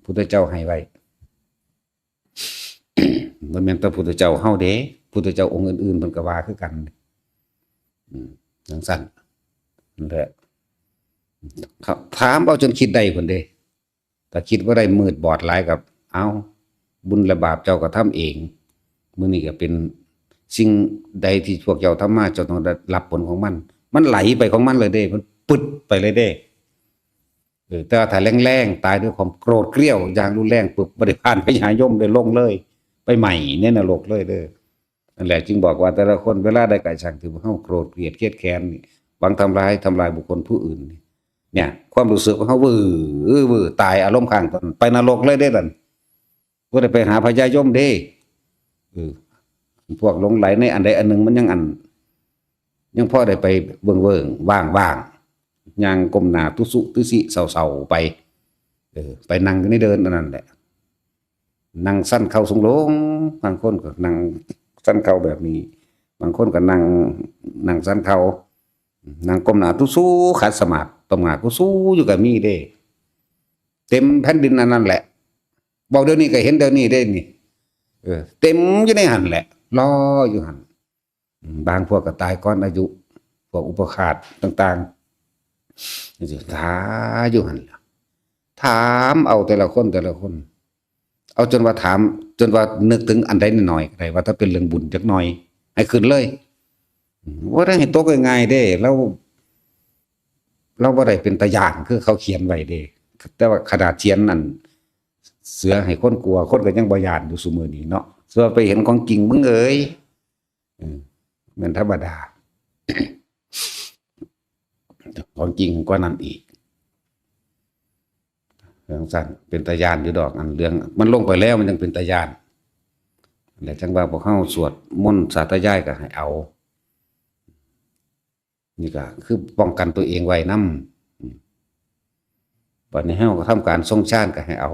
S1: พุทธเจ้าให้ไว้ บ่แม่นแต่พุทธเจ้าเฮาเด้พุทธเจ้าองค์อื่นๆเพิ่นก็ว่าคือกันจังซั่นนั่นแหละครับถามเอาจนคิดได้พุ่นเด้ถ้าคิดบ่ได้มืดบอดหลายกับเอาบุญและบาปเจ้าก็ทำเองมื้อนี้ก็เป็นสิ่งใดที่พวกเจ้าทำมาเจ้าต้องได้รับผลของมันไหลไปของมันเลยเด้มันปึดไปเลยเด้แต่ถ้าแรงๆตายด้วยความโกรธเกรี้ยวอย่างรุนแรงปึ๊บบ่ได้ผ่านพญายมได้ลงเลยไปใหม่ในนรกเลยเด้อนั่นแหละจึงบอกว่าแต่ละคนเวลาได้ไก่ช่างถือว่าเฮาโกรธเกลียดเครียดแค้นนี่หวังทำลายบุคคลผู้อื่นเนี่ยความรู้สึกของเฮาวื้อตายอารมณ์ข้างตนไปนรกเลยเด้อนั่นบ่ได้ไปหาพญายมเด้พวกหลงไหลในอันใดอันหนึ่งมันยังพอได้ไปเบิ่งว่างย่างก้มหน้าตุสุตุสิเศร้าๆไปไปนั่งอยู่ในเดินนั่นแหละนั่งสั้นเข้าสูงลงบางคนก็นั่งสั้นเข้าแบบนี้บางคนก็นั่งสั้นเข้านั่งก้มหน้าตุสุขัดสมาธิตบหน้ากุสู้อยู่ก็มีเด้เต็มแผ่นดินนั่นแหละบอกเดี๋ยวนี้ก็เห็นเดี๋ยวนี้ได้นี่เต็มอยู่ในหันแหละรออยู่หันบางพวกก็ตายก่อนอายุพวกอุปคาตต่างๆนี่สิถาอยู่หันถามเอาแต่ละคนเอาจนว่าถามจนว่านึกถึงอันใดนิดหน่อยก็ได้ว่าถ้าเป็นเรื่องบุญจักหน่อยให้ขึ้นเลยว่าได้ให้ตกง่ายๆเด้เราบ่ได้เป็นตาย่านคือเขาเขียนไว้เด้แต่ว่าขนาดเขียนนั่นเสือให้คนกลัวคนก็ยังบ่ย่านอยู่ซุมื้อนี้เนาะส่วนไปเห็นของจริงมึงเอ้ยมันธรรมดาของจริงกว่านั้นอีก เรื่องสั้นเป็นตาย้านอยู่ดอกอันเรื่องมันลงไปแล้วมันยังเป็นตาย้านแหละจังว่าพวกเฮาสวดมนต์สาธยายก็ให้เอานี่ก็คือป้องกันตัวเองไว้นำบัดนี้เฮาก็ทำการทรงฌานก็ให้เอา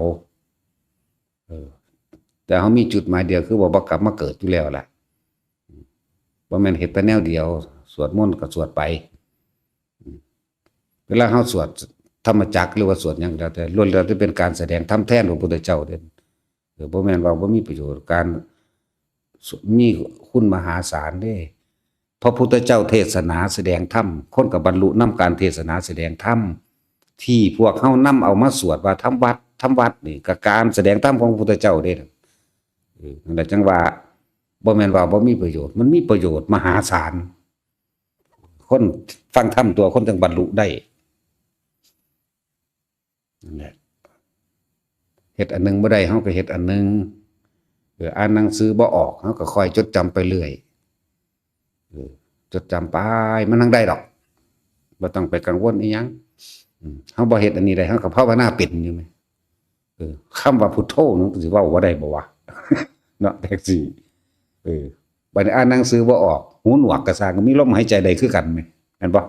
S1: แต่เฮามีจุดหมายเดียวคือบ่กลับมาเกิดอยู่แล้วล่ะบ่แม่นเฮ็ดแต่แนวเดียวสวดมนต์ก็สวดไปเวลาเฮาสวดธรรมจักรหรือว่าสวดหยังแล้วแต่ล้วนแล้วจะเป็นการแสดงธรรมแทนพระพุทธเจ้าเด้อบ่แม่นว่าบ่มีประโยชน์การมีคุณมหาศาลเด้พระพุทธเจ้าเทศนาแสดงธรรมคนก็บรรลุนำการเทศนาแสดงธรรมที่พวกเฮานำเอามาสวดว่าทำวัดนี่ก็การแสดงธรรมของพระพุทธเจ้าเด้นั่นแหละจังว่าบ่แม่นว่าบ่มีประโยชน์มันมีประโยชน์มหาศาลคนฟังธรรมตัวคนจึงบรรลุได้นั่นแหละเฮ็ดอันนึงบ่ได้เฮาก็เฮ็ดอันนึงอ่านหนังสือบ่ออกเฮาก็ค่อยจดจำไปเรื่อยจดจำไปมันทั้งได้ดอกบ่ต้องไปกังวลอีหยังเฮาบ่เฮ็ดอันนี้ได้เฮาก็ภาวนาเป็นอยู่แม่คำว่าพุทโธนึกสิเว้าบ่ได้บ่วะเนาะแท็กซี่บัดนี้อ่านหนังสือบ่ออกหูหนวกก็สร้างก็มีลมหายใจได้คือกันแม่แม่นบ่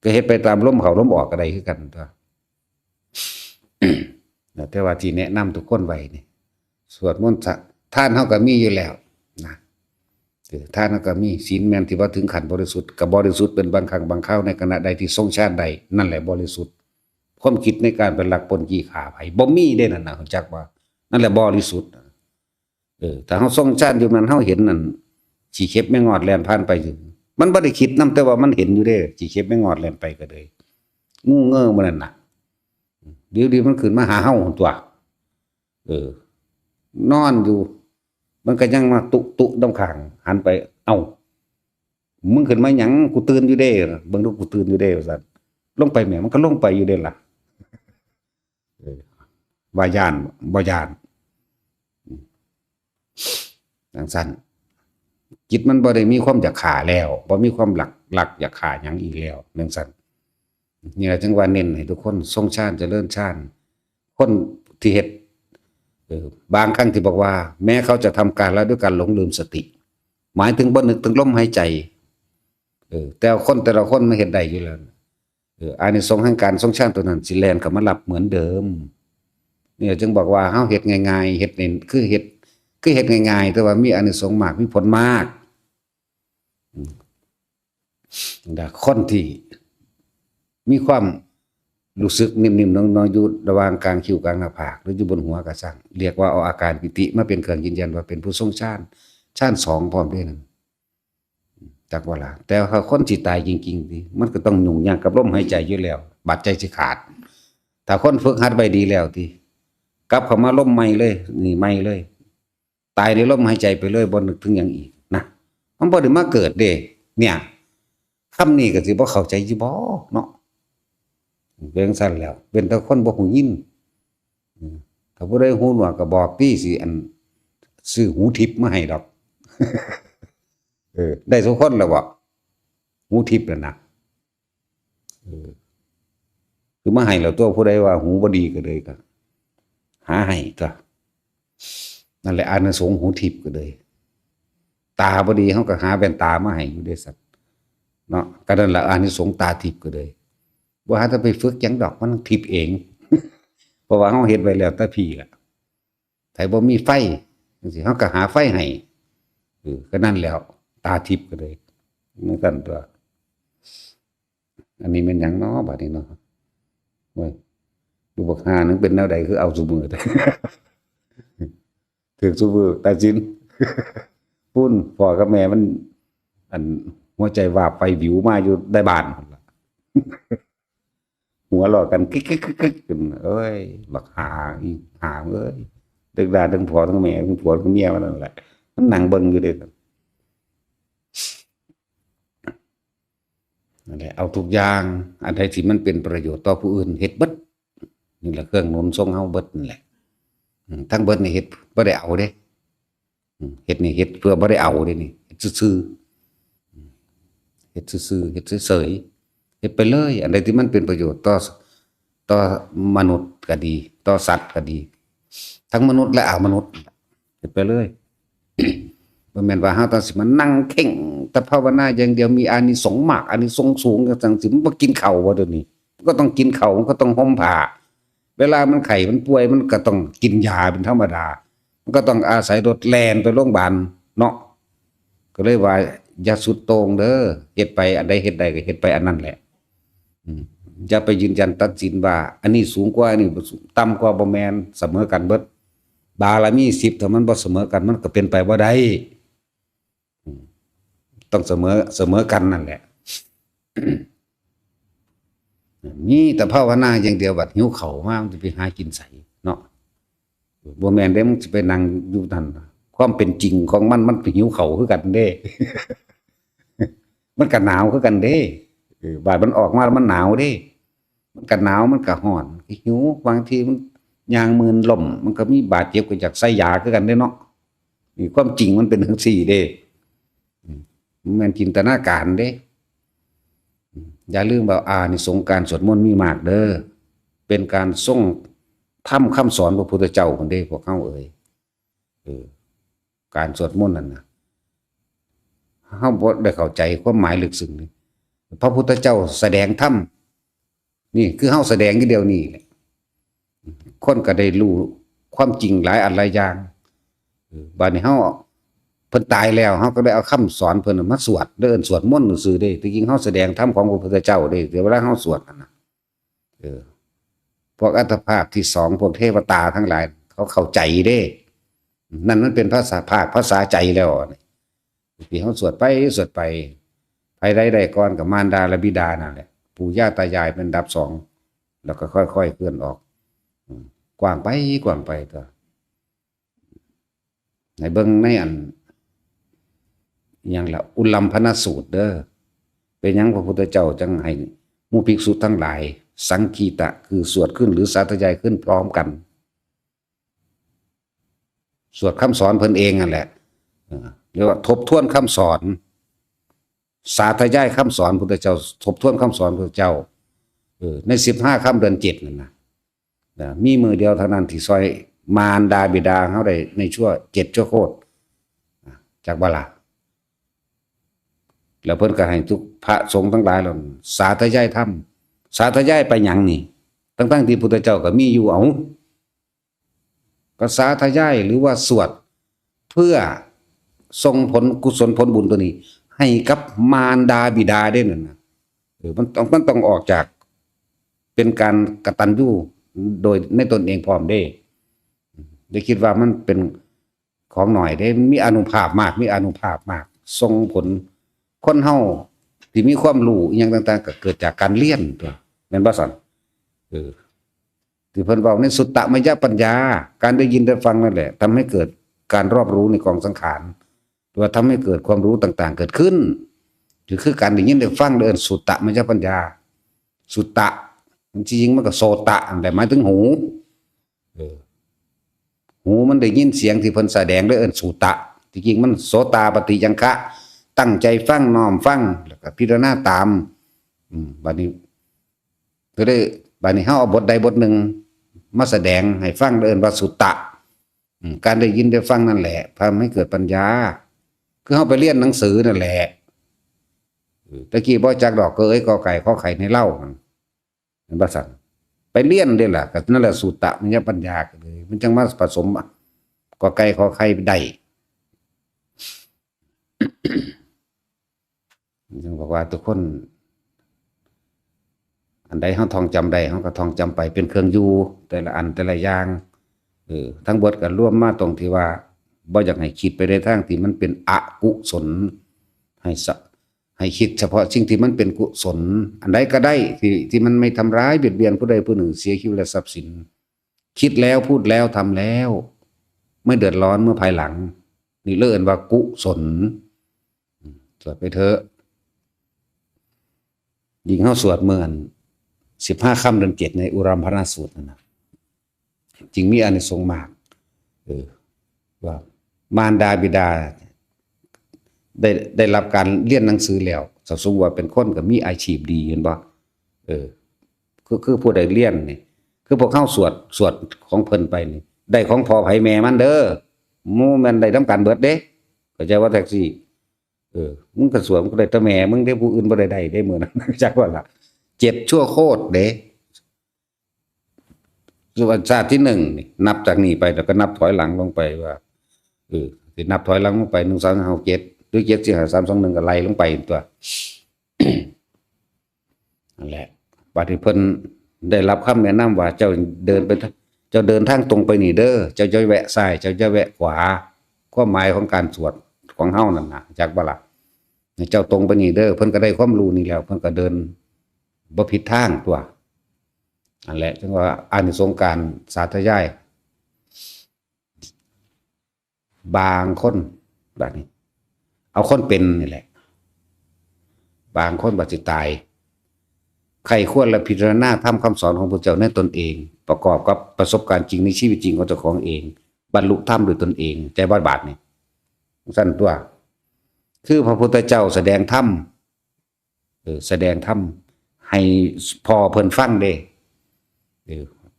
S1: ก็เฮ็ดไปตามลมเข้าลมออกก็ได้คือกันตัวแต่ว่าที่แนะนำทุกคนไว้นี่สวดมนต์ทานเฮาก็มีอยู่แล้วนะทานเฮาก็มีศีลแม่นที่ว่าถึงขั้นบริสุทธิ์ก็บริสุทธิ์เป็นบางครั้งบางคราวในขณะใดที่ทรงฌานใดนั่นแหละบริสุทธิ์ความคิดในการเป็นหลักปนขี้ขาไผบ่มีเด้นั่นน่ะรู้จักว่านั่นแหละบริสุทธิ์ถ้าเฮาทรงฌานอยู่นั้นเฮาเห็นนั่นขี้เข็บแม่งอดแล่นผ่านไปอยู่มันบ่ได้คิดนำแต่ว่ามันเห็นอยู่เด้ขี้เข็บแม่งอดแล่นไปก็เลยงูเง่อมันนั่นน่ะเดี๋ยวมันขึ้นมาหาเฮาตัวนอนอยู่มันก็ยังมาตุดำข้างหันไปเอ้ามึงขึ้นมาหยังกูตื่นอยู่เด้เบิ่งดูกูตื่นอยู่เด้ว่าซั่นลงไปแหมมันก็ลงไปอยู่เด้ล่ะว่าย่านบ่ย่านจังซั่นจิตมันบ่ได้มีความอยากฆ่าแล้วบ่มีความหลักอยากฆ่าหยังอีกแล้วจังซั่นนี่ล่ะจึงว่าเน้นให้ทุกคนทรงฌานเจริญฌานคนที่เฮ็ดบางครั้งที่บอกว่าแม้เขาจะทำการแล้วด้วยการหลงลืมสติหมายถึงบ่นึกถึงลมหายใจแต่คนแต่ละคนมันเฮ็ดได้อยู่แล้วอานิสงส์แห่งการทรงฌานตัวนั้นสิแล่นเข้ามารับเหมือนเดิมเนี่ยจึงบอกว่าเฮาเฮ็ดง่ายๆเฮ็ดนี่คือเฮ็ดง่ายๆแต่ว่ามีอานิสงส์มากมีผลมากคนที่มีความรู้สึกนิ่มๆน้อยๆอยู่ระหว่างกลางคิ้วกลางหน้าผากหรืออยู่บนหัวก็ช่างเรียกว่าเอาอาการปิติมาเป็นเครื่องยืนยันว่าเป็นผู้ทรงฌาน2พร้อมด้วยนั่นจักว่าล่ะแต่ถ้าคนสิตายจริงๆสิมันก็ต้องยุ่งยากกับลมหายใจอยู่แล้วบาดใจสิขาดถ้าคนฝึกหัดไว้ดีแล้วติกลับเข้ามาลมใหม่เลยนี่ใหม่เลยตายในลมหายใจไปเลยบ่นึกถึงหยังอีกนะมันบ่ได้มาเกิดเด้เนี่ยคำนี้ก็สิบ่เข้าใจอยู่บ่เนาะเป็นซั่นแล้วเป็นแต่คนบ่ฮู้ยินถ้าผู้ใดฮู้หนวกก็บอกติสิอันซื้อหูทิพย์มาให้ดอกได้ทุกคนแล้วบ่หูทิพย์นั่นน่ะคือมาให้แล้วตัวผู้ใดว่าหูบ่ดีก็เลยก็หาให้ตัวนั่นแหละอานิสงส์หูทิพย์ก็เลยตาบ่ดีเฮาก็หาแว่นตามาให้อยู่เด้ซั่นเนาะก็นั่นล่ะอานิสงส์ตาทิพย์ก็เลยบ่หาจะไปฝึกหยังดอกมันทิพย์เองเพราะว่าเฮาเฮ็ดไว้แล้วแต่พี่ล่ะถ้าบ่มีไฟจังซี่เฮาก็หาไฟให้ก็นั่นแล้วตาทิพย์ก็เลยเหมือนกันตัวอันนี้แม่นหยังเนาะบัดนี้เนาะโอ้ยดูบักห่านึงเป็นแนวใดคือเอาซุมื้อแต่ถึกซุมื้อตาจินปุ้นพ่อกับแม่มันอันหัวใจวาบไปวิวมาอยู่ได้บ้านพุ่นล่ะหัวเราะกันกิ๊กๆๆๆกันเอ้ยบักห่าอีห่าเอ้ยตึกด่าทั้งพ่อทั้งแม่ทั้งผัวทั้งเมียมันนั่นแหละมันนั่งเบิ่งอยู่เด้นั่นแหละเอาทุกอย่างอันใดที่มันเป็นประโยชน์ต่อผู้อื่นเฮ็ดเบิดนี่แหละเครื่องหนุนทรงเฮาเบิดนั่นแหละทั้งเบิดนี่เฮ็ดบ่ได้เอาเด้เฮ็ดนี่เฮ็ดเพื่อบ่ได้เอาเด้นี่เฮ็ดซื่อๆเฮ็ดซื่อๆเฮ็ดเฉยๆเฮ็ดไปเลยอันใดที่มันเป็นประโยชน์ต่อ ต่อมนุษย์ก็ดีต่อสัตว์ก็ดี ทั้งมนุษย์และอมนุษย์เฮ็ดไปเลยบ่แม่นว่าเฮาต้องสิมานั่งเข่งแต่ภาวนาอย่างเดียวมีอานิสงส์มากอานิสงส์สูงจังสิมันบ่กินข้าวบ่เดี๋ยวนี้ก็ต้องกินข้าวมันก็ต้องห่มผ้าเวลามันไข้มันป่วยมันก็ต้องกินยาเป็นธรรมดามันก็ต้องอาศัยรถแล่นไปโรงพยาบาลเนาะก็เลยว่าอย่าสุดโต่งเด้อเฮ็ดไปอันใดเฮ็ดได้ก็เฮ็ดไปอันนั้นแหละอย่าไปยืนยันตัดสินว่าอันนี้สูงกว่าอันนี้ต่ำกว่าบ่แม่นเสมอกันเบิดบารมี10ถ้ามันบ่เสมอกันมันก็เป็นไปบ่ได้ต้องเสมอกันนั่นแหละ มีแต่ภาวนาอย่างเดียวบัดหิวข้าวมามันจะไปหากินไสเนาะบ่แม่นเด้มันสิไปนั่งอยู่นั่นความเป็นจริงของมันไปหิวข้าวคือกันเด้ มันก็หนาวคือกันเด้บาดมันออกมาแล้วมันหนาวเด้มันก็หนาวมันก็ร้อนหิวบางทีมันยางมืนล่มมันก็มีบาดเจ็บก็จากใส่ยาคือกันเด้เนาะนี่ความจริงมันเป็นจังซี่เด้มันแม่นจินตนาการเด้อย่าลืมว่าอานิสงส์การสวดมนต์มีมากเด้อเป็นการทรงธรรมคำสอนพระพุทธเจ้าคนเด้พวกเฮาการสวดมนต์นั่นน่ะเฮาบ่ได้เข้าใจความหมายลึกซึ้งนี่พระพุทธเจ้าแสดงธรรมนี่คือเฮาแสดงอยู่เดียวนี้แหละคนก็ได้รู้ความจริงหลายอันหลายอย่างบัดนี้เฮาเพิ่นตายแล้วเฮาก็ได้เอาคำสอนเพิ่นมาสวดเดินสวดมนต์ซื่อๆเด้ที่จริงเฮาแสดงธรรมของพระพุทธเจ้าเด้แต่เวลาเฮาสวดนั่นน่ะพวกอัตภาพที่สองพวกเทวตาทั้งหลายเขาเข้าใจเด้นั่นมันเป็นภาษาใจแล้วที่เฮาสวดไปภายใดๆก่อนกับมารดาและบิดานั่นแหละปู่ย่าตายายเป็นอันดับสองแล้วก็ค่อยๆเคลื่อนออกกว้างไปตัวในเบิ่งในอันอย่างละอุลัมพนสูตรเด้อเป็นหยังพระพุทธเจ้าจังให้หมู่ภิกษุทั้งหลายสังคีตะคือสวดขึ้นหรือสาธยายขึ้นพร้อมกันสวดคำสอนเพิ่นเองนั่นแหละเรียกว่าทบทวนคำสอนสาธยายคำสอนพุทธเจ้าทบทวนคำสอนพุทธเจ้าใน15ค่ำเดือน7นั่นนะมีมือเดียวเท่านั้นที่ซอยมารดาบิดาเขาได้ในชั่ว7ชั่วโคตรจากบาลาแล้วเพิ่นก็ให้ทุกพระสงฆ์ทั้งหลายเหล่านั้นสาธยายธรรมสาธยายไปหยังนี่ตั้งที่พุทธเจ้าก็มีอยู่เอาก็สาธยายหรือว่าสวดเพื่อส่งผลกุศลผลบุญตัวนี้ให้กับมารดาบิดาได้นั่นนะมันต้องออกจากเป็นการกตัญญูโดยในตนเองพร้อมได้คิดว่ามันเป็นของหน่อยได้มีอานุภาพมากส่งผลคนเฮาที่มีความรู้อหยังต่างๆก็เกิดจากการเรียนตัวแม่นบ่ซั่นที่เพิ่นเว้าในสุตตมยปัญญาการได้ยินได้ฟังนั่นแหละทำให้เกิดการรอบรู้ในกองสังขารตัวทำให้เกิดความรู้ต่างๆเกิดขึ้นคือการได้ยินได้ฟังเดินสุตตมยปัญญาสุตตะจริงๆมันก็โสตะแต่หมายถึงหูหูมันได้ยินเสียงที่เพิ่นแสดงด้วยสุตะจริงๆมันโสตาปฏิยังคะตั้งใจฟังน้อมฟังแล้วก็พิจารณาตามบัดนี้ก็ได้บัดนี้เฮาเอาบทใดบทหนึ่งมาแสดงให้ฟังเดินว่าสุตตะการได้ยินได้ฟังนั่นแหละทำให้เกิดปัญญาคือเฮาไปเรียนหนังสือนั่นแหละตะกี้บ่จักดอกเกยกอไก่ขอไข่ในเล่าเห็นบ่ซั่นไปเรียนเด้ล่ะก็นั่นแหละสุตตะมันจะปัญญาก็เลยมันจังมาผสมกอไก่ขอไข่ได้จึงบอกว่าทุกคนอันใดเฮาท่องจำได้เฮาก็ท่องจำไปเป็นเครื่องอยู่แต่ละอันแต่ละอย่างทั้งบทก็รวมมาตรงที่ว่าบ่อยากให้คิดไปในทางที่มันเป็นอกุศลให้คิดเฉพาะสิ่งที่มันเป็นกุศลอันใดก็ได้ที่มันไม่ทำร้ายเบียดเบียนผู้ใดผู้หนึ่งเสียชีวิตและทรัพย์สินคิดแล้วพูดแล้วทำแล้วไม่เดือดร้อนเมื่อภายหลังนี่เรียกว่ากุศลสวดไปเถอะยิ่งเฮาสวดเมื่อ15ค่ำเดือน7ในอุรัมพนสูตรนั่นน่ะจริงมีอานิสงส์มากว่ามารดาบิดาได้รับการเรียนหนังสือแล้วสมมุติว่าเป็นคนก็มีอาชีพดีเห็นบ่ คือผู้ใดเรียนนี่คือพวกเฮาสวดของเพิ่นไปนี่ได้ของพ่อไผแม่มันเด้อหมู่แม่นได้นำกันเบิดเด้เข้าใจว่าแท็กซี่มึงก็สวดมึงก็ได้แต่แม่มึงได้ผู้อื่นบ่ได้ได้มื้อนั้นจักว่าล่ะ7ชั่วโคตรเด้ส่วนชาติที่1นี่นับจากนี้ไปแล้วก็นับถอยหลังลงไปว่าสินับถอยหลังลงไป1 2 3 5 7หรือ7 4 5 3 2 1ก็ไล่ลงไปตัว นั่นแหละบัดนี้เพิ่นได้รับคำแนะนำว่าเจ้าเดินทางตรงไปนี่เด้อเจ้าจะแวะซ้ายเจ้าจะแวะขวาความหมายของการสวดของเฮานั่นน่ะจักบ่ล่ะเจ้าตรงไปนี่เด้อเพิ่นก็ได้ความรู้นี่แล้วเพิ่นก็เดินบ่ผิดทางตัวนั่นแหละจึงว่าอานิสงส์การสาธยายบางคนแบบนี้เอาคนเป็นนี่แหละบางคนบัดสิตายใครควรและพิจารณาทำคำสอนของพระเจ้าในตนเองประกอบกับประสบการณ์จริงในชีวิตจริงของเจ้าของเองบรรลุธรรมด้วยตนเองใจบาดนี่สั้นตัวคือพระพุทธเจ้าแสดงธรรมแสดงธรรมให้พอเพิ่นฟังเด้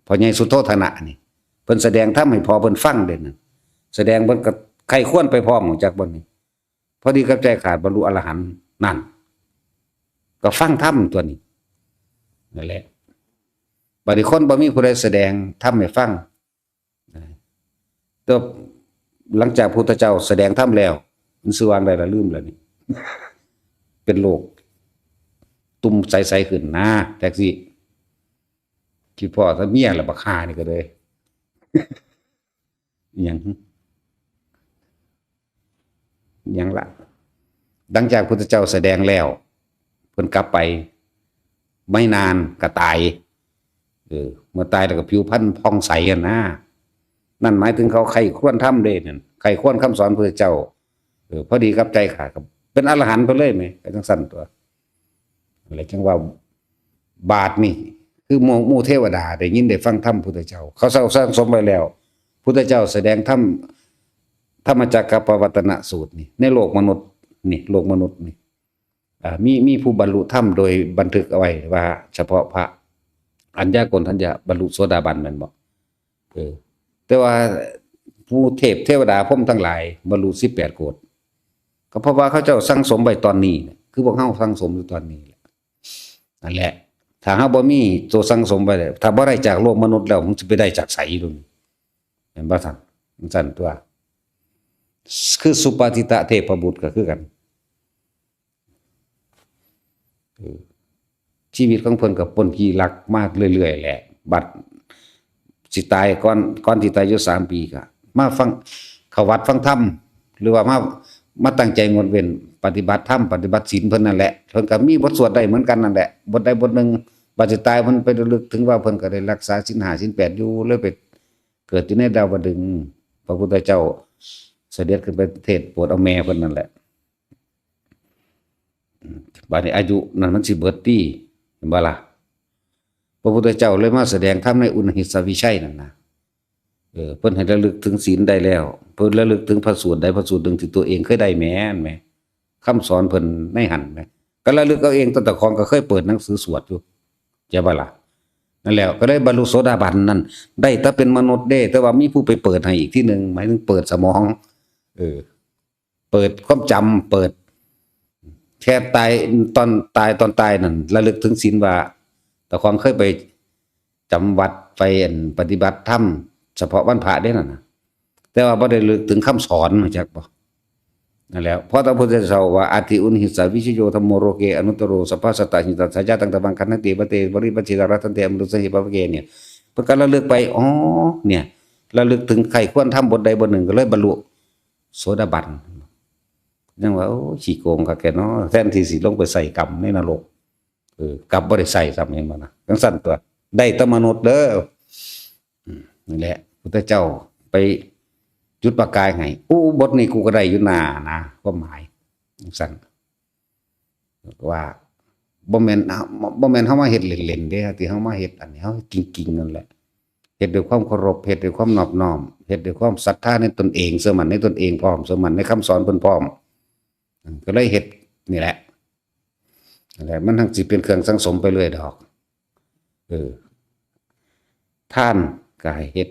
S1: พอใหญ่สุโธทนะนี่เพิ่นแสดงธรรมให้พอเพิ่นฟังเด้นั่นแสดงเพิ่นก็ใครควรไปพร้อมจากบ่นี้พอดีกับใจขาดบรรลุอรหันต์นั่นก็ฟังธรรมตัวนี้นั่นแหละบัดนี้คนบ่มีผู้ใดแสดงธรรมให้ฟังแต่หลังจากพุทธเจ้าแสดงธรรมแล้วมันสิวางได้ละลืมแล้วนี่เป็นโลกตุ่มใสๆขึ้นนะแท็กซี่คิดพ่อถ้าเมียละบักห่านี่ก็เลยอิหยังละหลังจากพุทธเจ้าแสดงแล้วเพิ่นกลับไปไม่นานก็ตายเมื่อตายแล้วก็ผิวพรรณผ่องใสกันนะนั่นหมายถึงเขาใครควรทำเด้นั่นใครควรคำสอนพระเจ้าพอดีกับใจขาดกับเป็นอรหันต์ไปเลยไหมไอ้ทั้งสั้นตัวอะไรจังว่าบาทนี่คือหมู่เทวดาได้ยินได้ฟังธรรมพุทธเจ้าเขาสร้างสมไว้แล้วพุทธเจ้าแสดงธรรมธรรมจักรปวัตนสูตรนี่ในโลกมนุษย์นี่โลกมนุษย์นี่มีผู้บรรลุธรรมโดยบันทึกเอาไว้ว่าเฉพาะพระอัญญากนทัญญะบรรลุโสดาบันแม่นบ่แต่ว่าผู้เทวดาพรหมทั้งหลายบรรลุ18โกฏก็เพราะว่าเขาเจ้าสั่งสมไว้ตอนนี้คือพวกเฮาสั่งสมอยู่ตอนนี้แหละนั่นแหละถ้าเฮาบ่มีตัวสั่งสมไว้ถ้าบ่ได้จากโลกมนุษย์แล้วมันสิไปได้จากไสดุนเห็นบ่ท่านมันสั่นตัวคือสุปาติตะเทพบุตรก็คือกันชีวิตของเพิ่นก็ปนขี้รักมากเรื่อยๆแหละบัดสิตายก่อนสิตายอยู่3ปีก็มาฟังเข้าวัดฟังธรรมหรือว่ามาตั้งใจงดเว้นปฏิบัติธรรมปฏิบัติศีลเพิ่นนั่นแหละเพิ่นก็มีบทสวดได้เหมือนกันนั่นแหละบทใดบทหนึ่งบัดสิตายเพิ่นไประลึกถึงว่าเพิ่นก็ได้รักษาศีล5ศีล8อยู่เลยไปเกิดอยู่ในดาวดึงส์พระพุทธเจ้าเสด็จขึ้นไปเทศน์โปรดเอาแม่เพิ่นนั่นแหละบัดนี้อายุนั้นมันสิเบิดตี้เห็นบ่ล่ะพระพุทธเจ้าเลยมาแสดงธรรมในอุณหิสวิชัยนั่นนะเพิ่นให้ระลึกถึงศีลได้แล้วเพิ่นระลึกถึงพระสูตรได้พระสูตรหนึ่งที่ตัวเองเคยได้แม่นไหมคำสอนเพิ่นในหันไหมก็ระลึกเอาเองตั้งแต่ของก็เคยเปิดหนังสือสวดอยู่ใช่บ่ล่ะนั่นแหละก็ได้บรรลุโสดาบันนั่นได้ถ้าเป็นมนุษย์ได้แต่ว่ามีผู้ไปเปิดให้อีกที่หนึ่งหมายถึงเปิดสมองเปิดความจำเปิดแค่ตายตอนตายนั่นระลึกถึงศีลว่าแต่ความเคยไปจำวัดไปปฏิบัติธรรมเฉพาะวันพระได้นั่นนะแต่ว่าบ่ได้ระลึกถึงคำสอนมาจากบ่นั่นแหละเพราะพระพุทธเจ้าว่าอาติอุณหิสาวิชโยธัมโมโรเกอนุตตโรสัพพะสัตตหิตัสสะยะตังตะบังคันติปะเตบริปัจฉิตารัตันเตมรุสหิปะเกเนี่ยเพิ่นก็ระลึกไปอ๋อเนี่ยระลึกถึงใครควรทำบทใดบทหนึ่งก็เลยบรรลุโสดาบันยังว่าโอ้ขี้โกงคักแกเนาะแทนที่สิลงไปใส่กรรมในนรกกรรมบ่ได้ใส่ซ้ำเห็นบ่นะจังซั่นตัวได้แต่มนุษย์เด้อนี่แหละพุทธเจ้าไปจุดประกายให้บทนี้กูก็ได้อยู่นานะความหมายจังซั่นว่าบ่แม่นเฮามาเฮ็ดเล่นๆเด้ที่เฮามาเฮ็ดอันนี้เฮาจริงๆนั่นแหละเฮ็ดด้วยความเคารพเฮ็ดด้วยความนอบน้อมเฮ็ดด้วยความศรัทธาในตนเองเชื่อมั่นในตนเองพร้อมเชื่อมั่นในคำสอนเพิ่นพร้อมก็เลยเฮ็ดนี่แหละมันทั้งสิเป็นเครื่องสังสมไปเรื่อยดอก เออท่านก็ให้เฮ็ด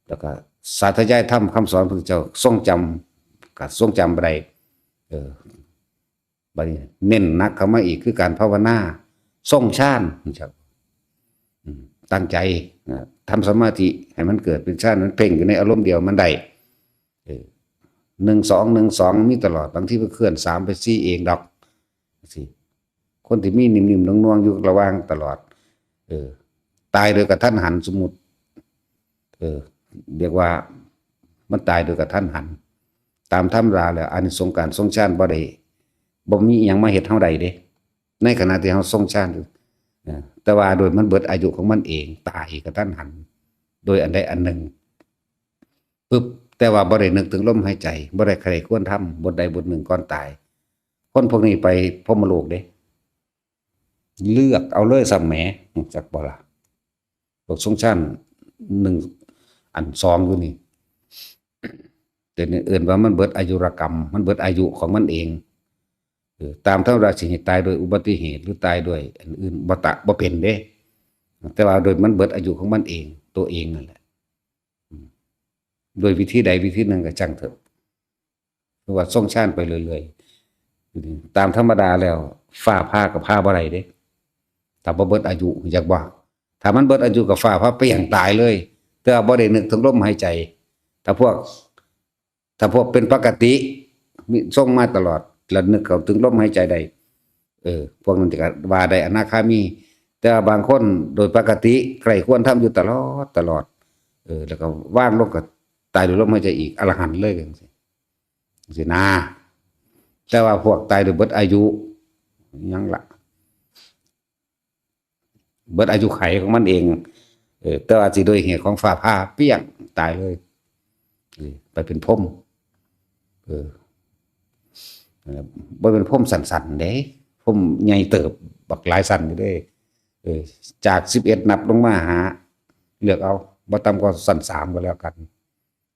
S1: แล้วก็สาธยายธรรมคำสอนพระพุทธเจ้าทรงจำก็ทรงจำบ่ได้เออบัดนี้เน้นหนักเข้ามาอีกคือการภาวนาทรงฌานครับตั้งใจทำสมาธิให้มันเกิดเป็นฌานมันเพ่งอยู่ในอารมณ์เดียวมันได้1 2 1 2มีตลอดบางทีก็เคลื่อน3ไป4เองดอกสิคนที่มีนิ่มๆน่วงๆอยู่ระหว่างตลอดตายโดยกระทันหันสมมุติเรียกว่ามันตายโดยกระทันหันตามธรรมราแล้วอานิสงส์การทรงฌานบ่ได้บ่มีอิหยังมาเฮ็ดเฮาได้เด้ในขณะที่เฮาทรงฌานอยู่แต่ว่าโดยมันเบิดอายุของมันเองตายกระทันหันโดยอันใดอันหนึ่งปึ๊บแต่ว่าบ่ได้นึกถึงลมหายใจบ่ได้ใครควรทำบทใดบทหนึ่งก่อนตายคนพวกนี้ไปพรหมโลกเด้เลือกเอาเลยซ้ำแหมจักบ่ล่ะพวกทรงฌาน1 อัน 2อยู่นี่แต่นี่เอื่นว่ามันเบิดอายุรกรรมมันเบิดอายุของมันเองตามธรรมดาสิให้ตายโดยอุบัติเหตุหรือตายด้วยอันอื่นบ่เป็นเด้แต่ว่าโดยมันเบิดอายุของมันเองตัวเองนั่นแหละโดยวิธีใดวิธีหนึ่งก็จังเถอะเพราะว่าทรงฌานไปเรื่อยๆตามธรรมดาแล้วฟ้าผ่ากับผ่าบ่ได้เด้ถ้าบ่เบิดอายุอยากว่าถ้ามันเบิดอายุกับฟ้าผ่าเปรี้ยงตายเลยแต่บ่ได้นึกถึงลมหายใจถ้าพวกเป็นปกติมีทรงมาตลอดแล้วนึกเข้าถึงลมหายใจได้พวกนั้นจะว่าได้อนาคามีแต่บางคนโดยปกติใครควรทำอยู่ตลอดแล้วก็ว่างลงก็ตายโดยลมหายใจอีกอรหันต์เลยจังซี่นะแต่ว่าพวกตายโดยเบิดอายุยังล่ะเบิดอายุไขของมันเองแต่ว่าสิโดยเหตุของฟ้าผ่าเปี้ยงตายเลยไปเป็นพรหมบ่เป็นพรหมสั่นๆเด้พรหมใหญ่เติบบักหลายสั่นอยู่เด้จาก11นับลงมาหาเลือกเอาบ่ต่ำกว่าสั่น3ก็แล้วกัน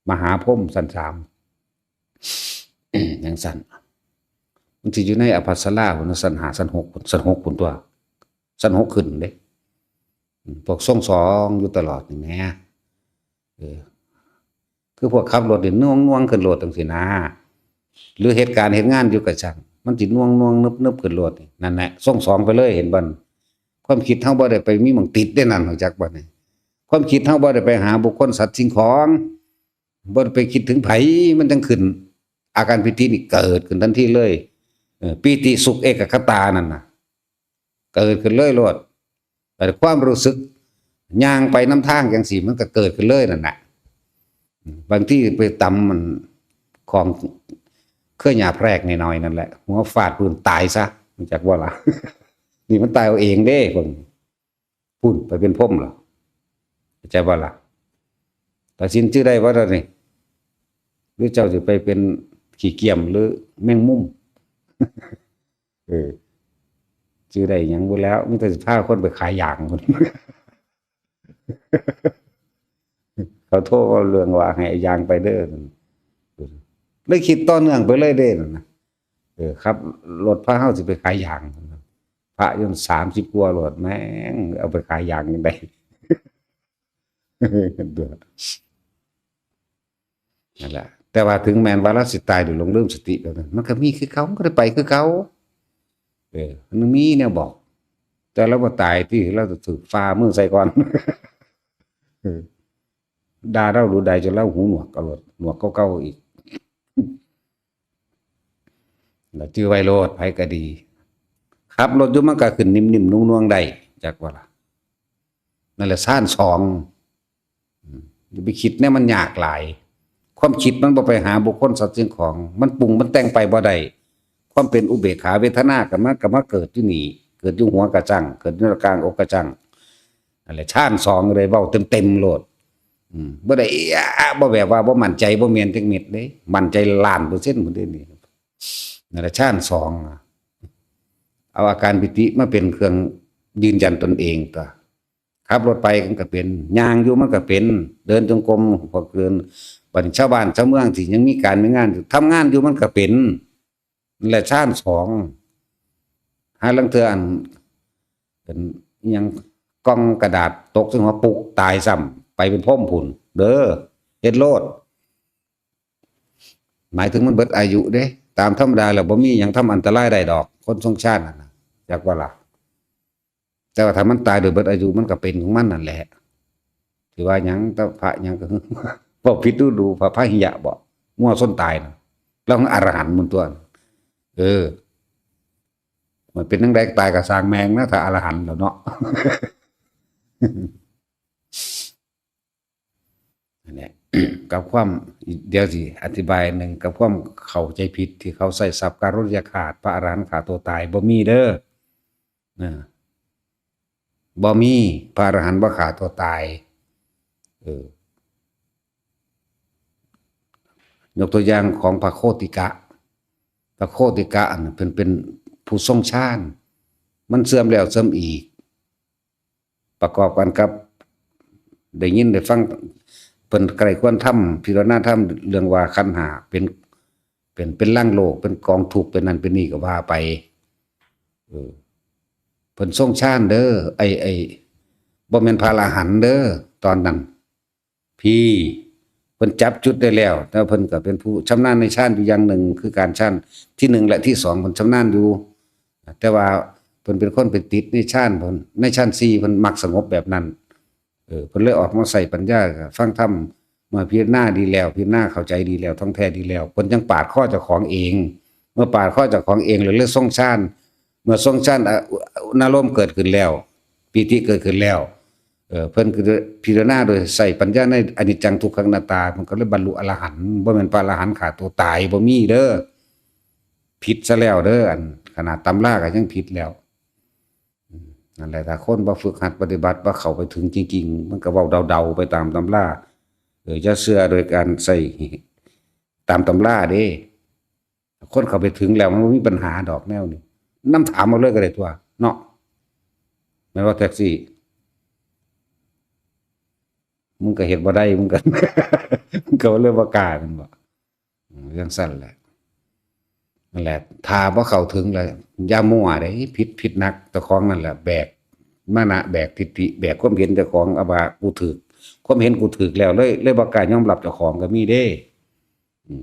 S1: มหาพรหมสั่น3อย่างสั่นมันสิอยู่ในอภัสราพุ่นสั่น5สั่น6สั่น6พุ่นตัวสั่น6ขึ้นเด้พวกทรง2อยู่ตลอดนี่แหมคือพวกขับรถนี่น่วงๆขึ้นรถจังซี่นะหรือเหตุการณ์เฮ็ดงานอยู่ก็ช่างมันสิน่วงๆนึบๆขึ้นรถนั่นแหละทรง2ไปเลยเห็นบ่ความคิดเฮาบ่ได้ไปมีหม้องติดได้นั่นรู้จักบ่นี่ความคิดเฮาบ่ได้ไปหาบุคคลสัตว์สิ่งของบ่ได้ไปคิดถึงไผมันจังขึ้นอาการปิตินี่เกิดขึ้นทันทีเลยปิติสุขเอกคตานั่นน่ะเกิดขึ้นเลยโลดแต่ความรู้สึกย่างไปนำทางจังซี่มันก็เกิดขึ้นเลยนั่นน่ะบางทีไปตำมันของเคยหยาแพรกน้อยๆนั่นแหละหัวฟาดพื้นตายซะรู้จักบ่ล่ะ นี่มันตายเอาเองเด้คนพูดไปเป็นพรหมเหรอเข้าใจบ่ล่ะตัดสินชื่อได้ว่านี่หรือเจ้าสิไปเป็นขี้เกียจหรือแมงมุม ชื่อได้หยังบ่แล้วมีแต่สิพาคนไปขายยางพุ่น เขาโทรเรื่องว่าให้ยางไปเด้อเลยคิดต่อเนื่องไปเลยเด้นั่นนะครับรถพาเฮาสิไปขายยางพระยนต์30กว่ารถแม่งเอาไปขายยางจังได๋ นั่นแหละแต่ว่าถึงแม้ว่าเราสิตายโดยหลงลืมสติแล้วมันก็มีคือเขาก็ได้ไปคือเขามันมีแนวบอก แต่เราบ่ตายที่เราจะถูกฟ้ามือใส่ก่อน ด่าเรารู้ใดจนเราหูหนวกกะโลดหนวกเก่าๆอีกแล้วชื่อไวโรดไผก็ดีขับรถอยู่มันก็ขึ้นนิ่มๆนุ่งๆได้จักว่าล่ะนั่นแหละซ่าน2อย่าไปคิดแนวมันยากหลายความคิดมันบ่ไปหาบุคคลสัตว์สิ่งของมันปรุงมันแต่งไปบ่ได้ความเป็นอุเบกขาเวทนาก็มาเกิดอยู่นี่เกิดอยู่หัวกระจังเกิดอยู่กลางอกกระจังนั่นแหละชาน2เลยเว้าเต็มๆโลดบ่ได้บ่แบบว่าบ่มั่นใจบ่แม่นจักเม็ดเด้มั่นใจล้านเปอร์เซ็นต์หมดเด้นี่นั่นแหละชาน2เอาอาการปิติมาเป็นเครื่องยืนยันตนเองตัวขับรถไปมันก็เป็นย่างอยู่มันก็เป็นเดินจงกรมพอเกินบัดนี้ชาวบ้านชาวเมืองที่ยังมีการมีงานอยู่ทำงานอยู่มันก็เป็นนั่นแหละชาน2หาลังเทื่ออันเป็นอิหยัง กล่องกระดาษตกซึ่งว่าปุกตายซ้ำไปเป็นพ่มผุนเด้อเฮ็ดโลดหมายถึงมันเบิดอายุเด้ตามธรรมดาแล้วบ่มีหยังทำอันตรายได้ดอกคนทรงชาตินั่นน่ะจักว่าล่ะแต่ว่าถ้ามันตายโดยเบิดอายุมันก็เป็นของมันนั่นแหละสิว่าหยังแต่พระหยังก็ บ่ผิดดูพระหิยะบ่มั่วส้นตายน่ะแล้วอรหันต์มันตัวมันเป็นจังได๋ตายก็สร้างแมงนะถ้าอรหันต์แล้วเนาะ นั่นแหละ กับความเดี๋ยวสิอธิบายหนึ่งกับความเข้าใจผิดที่เขาใส่ศัพท์การุญยขาดพระอรหันต์ขาตัวตายบ่มีเด้อบ่มีพระอรหันต์บ่ขาตัวตายยกตัวอย่างของพระโคติกะพระโคติกะอันเป็นผู้ทรงฌานมันเสื่อมแล้วเสื่อมอีกประกอบกันกับได้ยินได้ฟังเพิ่นไกลควรทำพิจารณาธรรมเรื่องว่าขันธ์ห้าเป็นร่างโลกเป็นกองทุกข์เป็นนั่นเป็นนี่ก็ว่าไปเพิ่นทรงฌานเด้อไอ้บ่แม่นพระอรหันต์เด้อตอนนั้นพี่เพิ่นจับจุดได้แล้วแต่เพิ่นก็เป็นผู้ชำนาญในฌานอยู่อย่างหนึ่งคือการฌานที่1และที่2เพิ่นชำนาญอยู่แต่ว่าเพิ่นเป็นคนไปติดในฌานเพิ่นในฌาน4เพิ่นมักสงบแบบนั้นเพิ่นเลยออกมาใส่ปัญญาฟังธรรมเมื่อพิจารณาดีแล้วพิจารณาเข้าใจดีแล้วท่องแท้ดีแล้วเพิ่นจังปาดข้อเจ้าของเองเมื่อปาดข้อเจ้าของเองเลยทรงฌานเมื่อทรงฌานอารมณ์เกิดขึ้นแล้วปีติเกิดขึ้นแล้วเพิ่นคือพิจารณาโดยใส่ปัญญาในอนิจจังทุกขังอนัตตามันก็เลยบรรลุอรหันต์บ่แม่นพระอรหันต์ขาตัวตายบ่มีเด้อผิดซะแล้วเด้ออันขนาดตำราก็ยังผิดแล้วนั่นแหละถ้าคนบ่ฝึกหัดปฏิบัติบ่เข้าไปถึงจริงๆมันก็เว้าเดาๆไปตามตำราจะเชื่อโดยการใส่ตามตำราเด้คนเข้าไปถึงแล้วมันบ่มีปัญหาดอกแนวนี้นำถามมาเลยก็ได้ตัวเนาะแม้ว่าแท็กซี่มึงก็เฮ็ดบ่ได้มึงก็ มึงก็เลยบ่กล้ามันบ่เรื่องสั้นแหละนั่นแหละถ้าบ่เข้าถึงแล้วอย่ามั่วเด้ผิดนักเจ้าของนั่นแหละแบกมานะแบกทิฏฐิแบกความเห็นเจ้าของว่ากูถูกความเห็นกูถูกแล้วเลยบ่กล้ายอมรับเจ้าของก็มีเด้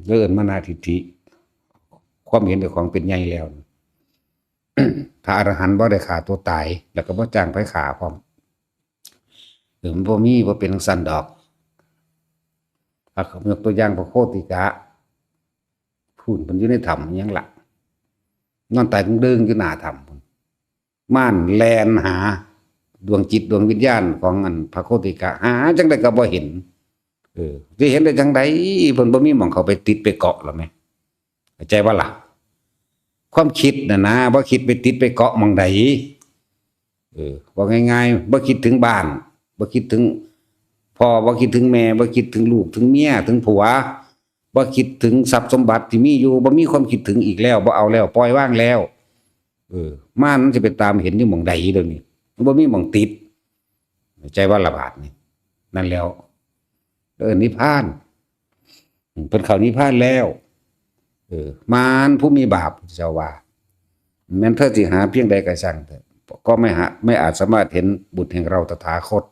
S1: เอิ้นมานะทิฏฐิความเห็นเจ้าของเป็นใหญ่แล้ว พระอรหันต์บ่ได้ฆ่าตัวตายแล้วก็บ่จ้างไผฆ่าพร้อมมันบ่มีบ่เป็นจังซั่นดอกยกตัวอย่างพระโคติกะพูนเพิ่นอยู่ในถ้ำหยังล่ะนอนตายดึงอยู่หน้าถ้ำพุ่นม่านแล่นหาดวงจิตดวงวิญญาณของอันพระโคติกะหาจังได๋ก็บ่เห็นสิเห็นได้จังได๋เพิ่นบ่มีหม้องเข้าไปติดไปเกาะหรอแม่เข้าใจบ่ล่ะความคิดน่ะนะบ่คิดไปติดไปเกาะหม้องใดว่าง่ายๆบ่คิดถึงบ้านบ่คิดถึงพ่อบ่คิดถึงแม่บ่คิดถึงลูกถึงเมียถึงผัวบ่คิดถึงทรัพย์สมบัติที่มีอยู่บ่มีความคิดถึงอีกแล้วบ่เอาแล้วปล่อยวางแล้วมันสิไปตามเห็นอยู่หม้องใดเดี๋ยวนี้มันบ่มีหม้องติดใจว่าระบาดนี่นั่นแล้วนิพพานเพิ่นเข้านิพพานแล้วมารผู้มีบาปเจ้าว่าแม้นเธอสิหาเพียงใดก็ช่างเถอะก็ไม่อาจสามารถเห็นบุตรแห่งเราตถาคต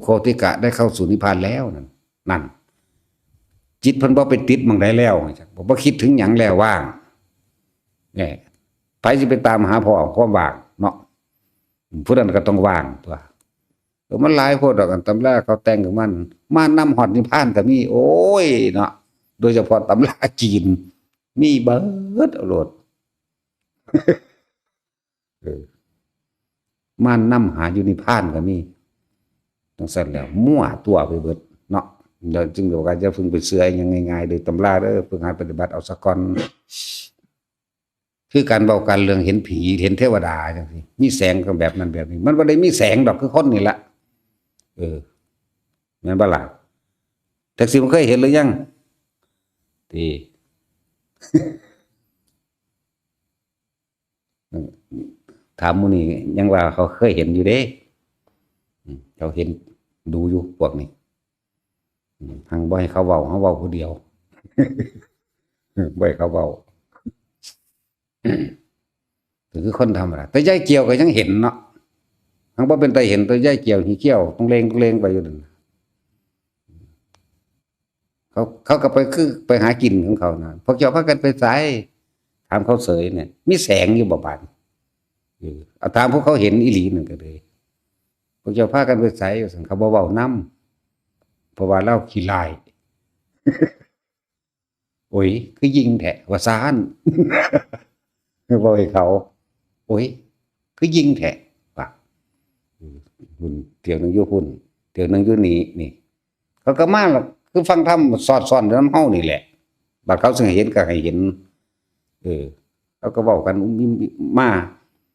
S1: โคติกะได้เข้าสู่นิพพานแล้วนั่นจิตเพิ่นบ่ไปติดหม้องใดแล้วบ่คิดถึงหยังแล้วว่างนี่ไผสิไปตามหาพ่อความว่างเนาะผู้นั้นก็ต้องว่างตัวมันหลายโพดดอกอันตำราเขาแต่งของมันมานำฮอดนิพพานก็มีโอ้ยเนาะโดยเฉพาะตำราจีนมีเบิดเอาโลด ม่านนำหาอยู่นิพพานก็มีจังซั่นแล้วมั่วตัวไปเบิดเนาะเดี๋ยวจึงเดี๋ยวก็จะพึ่งไปเชื่ออย่างง่ายๆโดยตำราเด้อฝึกหัดปฏิบัติเอาซะก่อนคือการเว้ากันเรื่องเห็นผีเห็นเทวดาจังซี่มีแสงก็แบบนั้นแบบนี้มันบ่ได้มีแสงดอกคือคนนี่ล่ะแม่นบ่ล่ะแท็กซี่มันเคยเห็นหรือยังที่ ถามหมู่นี่ยังว่าเขาเคยเห็นอยู่เด้เขาเห็นดูอยู่พวกนี้หังบ่ให้เขาเว้าเขาเว้าผู้เดียว บ่ให้เขาเว้า คือคนธรรมดาแต่ยายเกี่ยวก็ยังเห็นเนาะ ทั้งบ่เป็นตาเห็นตัวย่ายเกี่ยวหีเกี่ยวต้องเลงไปอยู่นั่นเขาก็ไปคือไปหากินของเขานะพวกเจ้าพากันไปไสถามเขาเสยเนี่ยมีแสงอยู่บ่บาดเอาตามพวกเขาเห็นอีหลีนั่นก็เลยพวกเจ้าพากันไปไสสั่นเขาบ่เว้านำเพราะว่าเราขี้ร้ายโอ้ยคือยิงแท้ว่าซ่านบ่ให้เขาโอ้ยคือยิงแท้ว่าหุ่นเที่ยวนึงอยู่หุ่นเที่ยวนึงอยู่นี่เขาก็มาแล้วคือฟังธรรมสอดซ่อนอยู่นำเฮานี่แหละบัดเขาสิให้เห็นก็ให้เห็นเขาก็เว้ากันมา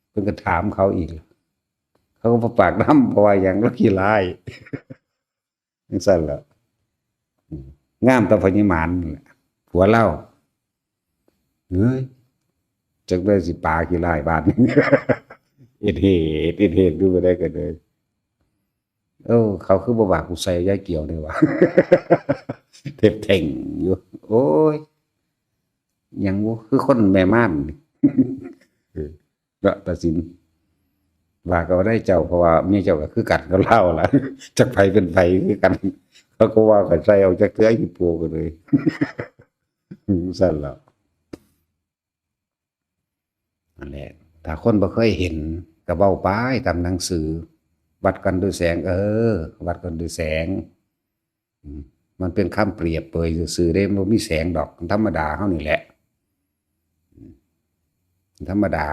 S1: เพิ่นก็ถามเขาอีกเขาก็บ่ปากนำเพราะว่าหยังเราขี้ร้ายจังซั่นล่ะงามแต่พญามารนั่นแหละผัวเราเฮ้ยจักได้สิปาขี้ร้ายบาดนี้เอ็ดเหตุดูบ่ได้ก็เลยเขาคือบ่ว่ากูใส่ยายเกี่ยวนี่วะเทบเท่งอยู่โอ้ยยังบ่คือคนแม่ม่านละตัดสินว่าก็ได้เจ้าเพราะว่าเมียเจ้าก็คือกันกับเราล่ะจักไผเป็นไผคือกันเขาก็ว่ากันใส่เอาจักเทื่ออีปูกันเลยสั่นแล้วนั่นแหละถ้าคนบ่เคยเห็นก็เว้าไปตามหนังสือวัดกันด้วยแสงวัดกันด้วยแสงมันเป็นคำเปรียบเปรยซื่อๆเด้บ่มีแสงดอกธรรมดาเฮานี่แหละธรรมดา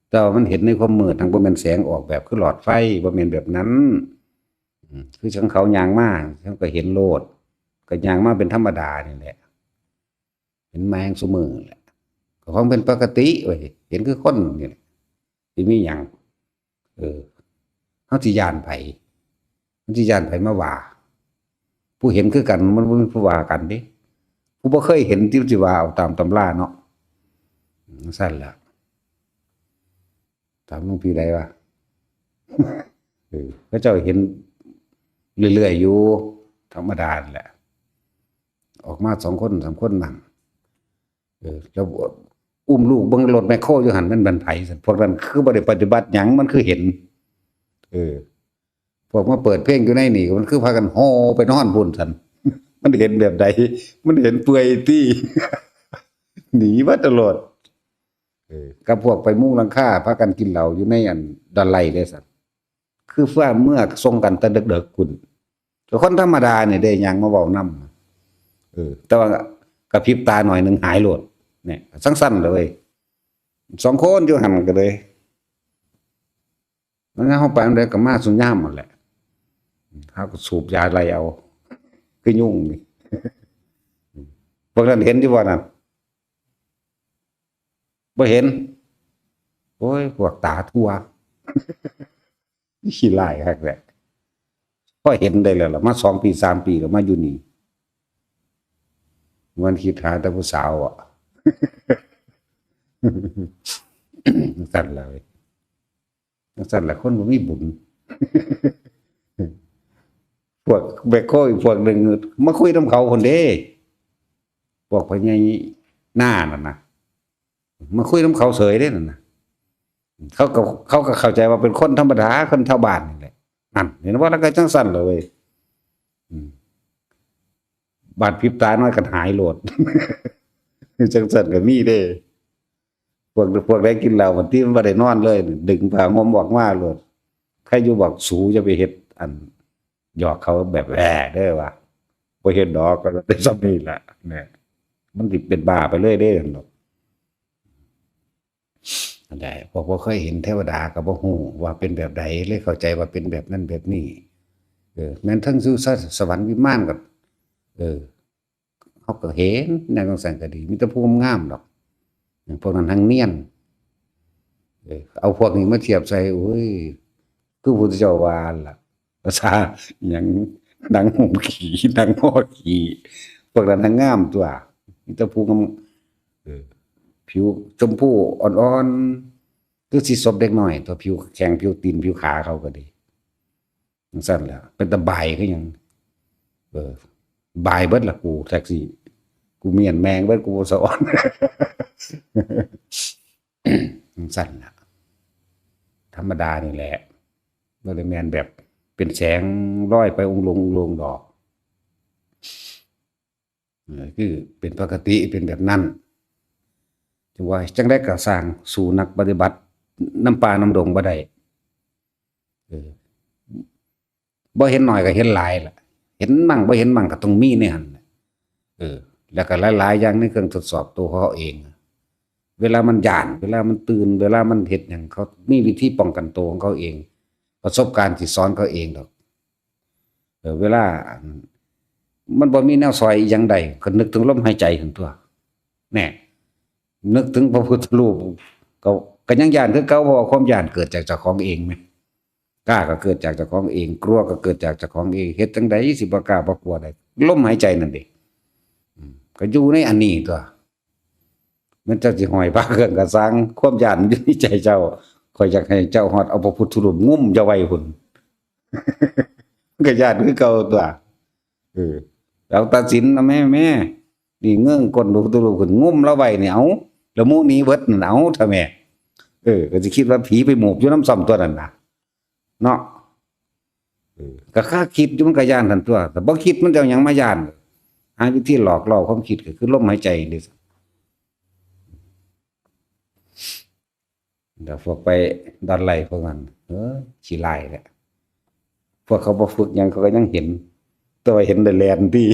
S1: แต่ว่ามันเห็นในความมืดทางบ่แม่นแสงออกแบบคือหลอดไฟบ่แม่นแบบนั้นคือจังเขาย่างมาเขาก็เห็นโลดก็ย่างมาเป็นธรรมดานี่แหละเห็นมาแห่งซุมื้อแหละก็ของเป็นปกติเว้ยเห็นคือคนนี่แหละสิมีหยังเฮาสิย้านไผมันสิย้านไผมาว่าผู้เห็นคือกันมันบ่มีผู้ว่ากันเด้ผู้บ่เคยเห็นที่สิว่าเอาตามตำราเนาะซั่นล่ะถามหลวงพี่ได้ว่าเขาเจ้าเห็นเรื่อยๆอยู่ธรรมดาแหละออกมา2คน3คนนั่งแล้วอุ้มลูกเบิ่งรถแมคโครอยู่หั่นมันบันไผซั่นพวกนั้นคือบ่ได้ปฏิบัติหยังมันคือเห็นพวกมาเปิดเพลงอยู่ในนี่มันคือพากันฮ้อไปนอนพุ่นซั่นมันเห็นแบบใดมันเห็นเปื่อยตี้หนีมาตลอดกับพวกไปมุงหลังคาพากันกินเหล้าอยู่ในอันดอนไลเลยซั่นคือว่าเมื่อส่งกันแต่ดึกๆคุณแต่คนธรรมดาเนี่ยได้หยังมาเว้านำแต่ว่ากระพริบตาหน่อยนึงหายโลดเนี่ยสั้นๆเลย2คนอยู่หั่นก็เลยมันเฮาไปอันใดก็มาสุญญามหมดแหละเฮาก็สูบยาไล่เอาคือยุ่งนี่พวกนั้นเห็นอยู่บ่นั่นบ่เห็นโอ้ยพวกตาทั่วขี้ร้ายคักแหละพอเห็นได้แล้วล่ะมา2ปี3ปีแล้วมาอยู่นี่มันคิดหาแต่ผู้สาวอ่ะสั่นเลยสั่นละคนบ่มีบุญพวกแบกโค้อีกพวกนึงมาคุยนำเขาคนเด้พวกพญาหน้านั่นน่ะมาคุยนำเขาเสยเด้นั่นน่ะเขาก็เข้าใจว่าเป็นคนธรรมดาคนชาวบ้านนี่แหละนั่นเห็นว่าแล้วก็จังสั่นเลยบาดพริบตาน้อยกันหายโลดจังสั่นก็มีเด้พวกได้กินเหล้าวันที่มันบ่ได้นอนเลยดึงผ้าห่มออกมาโลดใครอยู่บอกสูจะไปเฮ็ดอันหยอกเขาแบบแหเด้อว่าบ่เฮ็ดดอกก็ได้ซ้ำนี้ล่ะเนี่ยมันสิเป็นบ้าไปเลยเด้อเนาะอันใดพวกบ่เคยเห็นเทวดาก็บ่ฮู้ว่าเป็นแบบใดเลยเข้าใจว่าเป็นแบบนั้นแบบนี้แม้นทั้งสู่สวรรค์วิมานก็เขาก็เห็นแนวจังซั่นก็ดีมีแต่ผู้งามดอกพวกนั้นทั้งเนียนเอาพวกนี้มาเทียบใส่โอ้ยคือพุทธเจ้าว่าล่ะภาษาหยังดังหูขี่ดังหม้อขี่พวกนั้นทั้งงามตัวมีแต่ผู้งามผิวชมพูอ่อนๆคือสิศพเด็กน้อยตัวผิวแข็งผิวตีนผิวขาเขาก็ดีจังซั่นแหละเป็นตาบายคือหยังบายเบิดล่ะกูแท็กซี่กูเมียนแมงเบิดกูสะอ่อนจังซั่นล่ะธรรมดานี่แหละ บ่ได้แม่นแบบเป็นแสงลอยไปองค์ลงดอกคือเป็นปกติเป็นแบบนั้นจังว่าจังได๋ก็สร้างสู่นักปฏิบัติน้ำป่าน้ำดงบ่ได้เออบ่เห็นน้อยก็เห็นหลายล่ะเห็นมั่งบ่เห็นมั่งก็ต้องมีในหั่นแล้วก็หลายๆอย่างในเครื่องทดสอบตัวเขาเองเวลามันย้านเวลามันตื่นเวลามันเฮ็ดหยังเขามีวิธีป้องกันตัวของเขาเองประสบการณ์สิสอนเขาเองดอกเวลามันบ่มีแนวซอยอีหยังใดก็นึกถึงลมหายใจหั่นตัวแน่นึกถึงพระพุทธรูปก็ยังย้านคือเก่าเพราะว่าความย้านเกิดจากเจ้าของเองแหมกล้าก็เกิดจากเจ้าของเองกลัวก็เกิดจากเจ้าของเองเฮ็ดจังได๋สิบ่กล้าบ่กลัวได้ลมหายใจนั่นเด้ก็อยู่ในอันนี้ตัวมันจะสิห้อยพระเครื่องก็สร้างความย้านอยู่ในใจเจ้าข้อยอยากให้เจ้าฮอดเอาพระพุทธรูปงุ้มจะไว้พุ่นก็ย้านคือเก่าตัวเอาตัดสินนะแม่นี่เงื่องก้นพระพุทธรูปขึ้นงุ้มแล้วไว้นี่เอาแล้วหมู่นี้เบิดนั่นเอาถ้าแม่ก็สิคิดว่าผีไปหมอบอยู่น้ำซ้ำตัวนั่นน่ะเนาะก็ค่าคิดอยู่มันก็ย้านทันตัวแต่บ่คิดมันจะเอาหยังมาย้านหาวิธีหลอกล่อความคิดก็คือลมหายใจนี่เดี๋ยวพวกไปดอนไหลพวกนั้นขี้ลายแหละพวกเขาบ่ฝึกหยังเขาก็ยังเห็นตัวเห็นได้แลนดี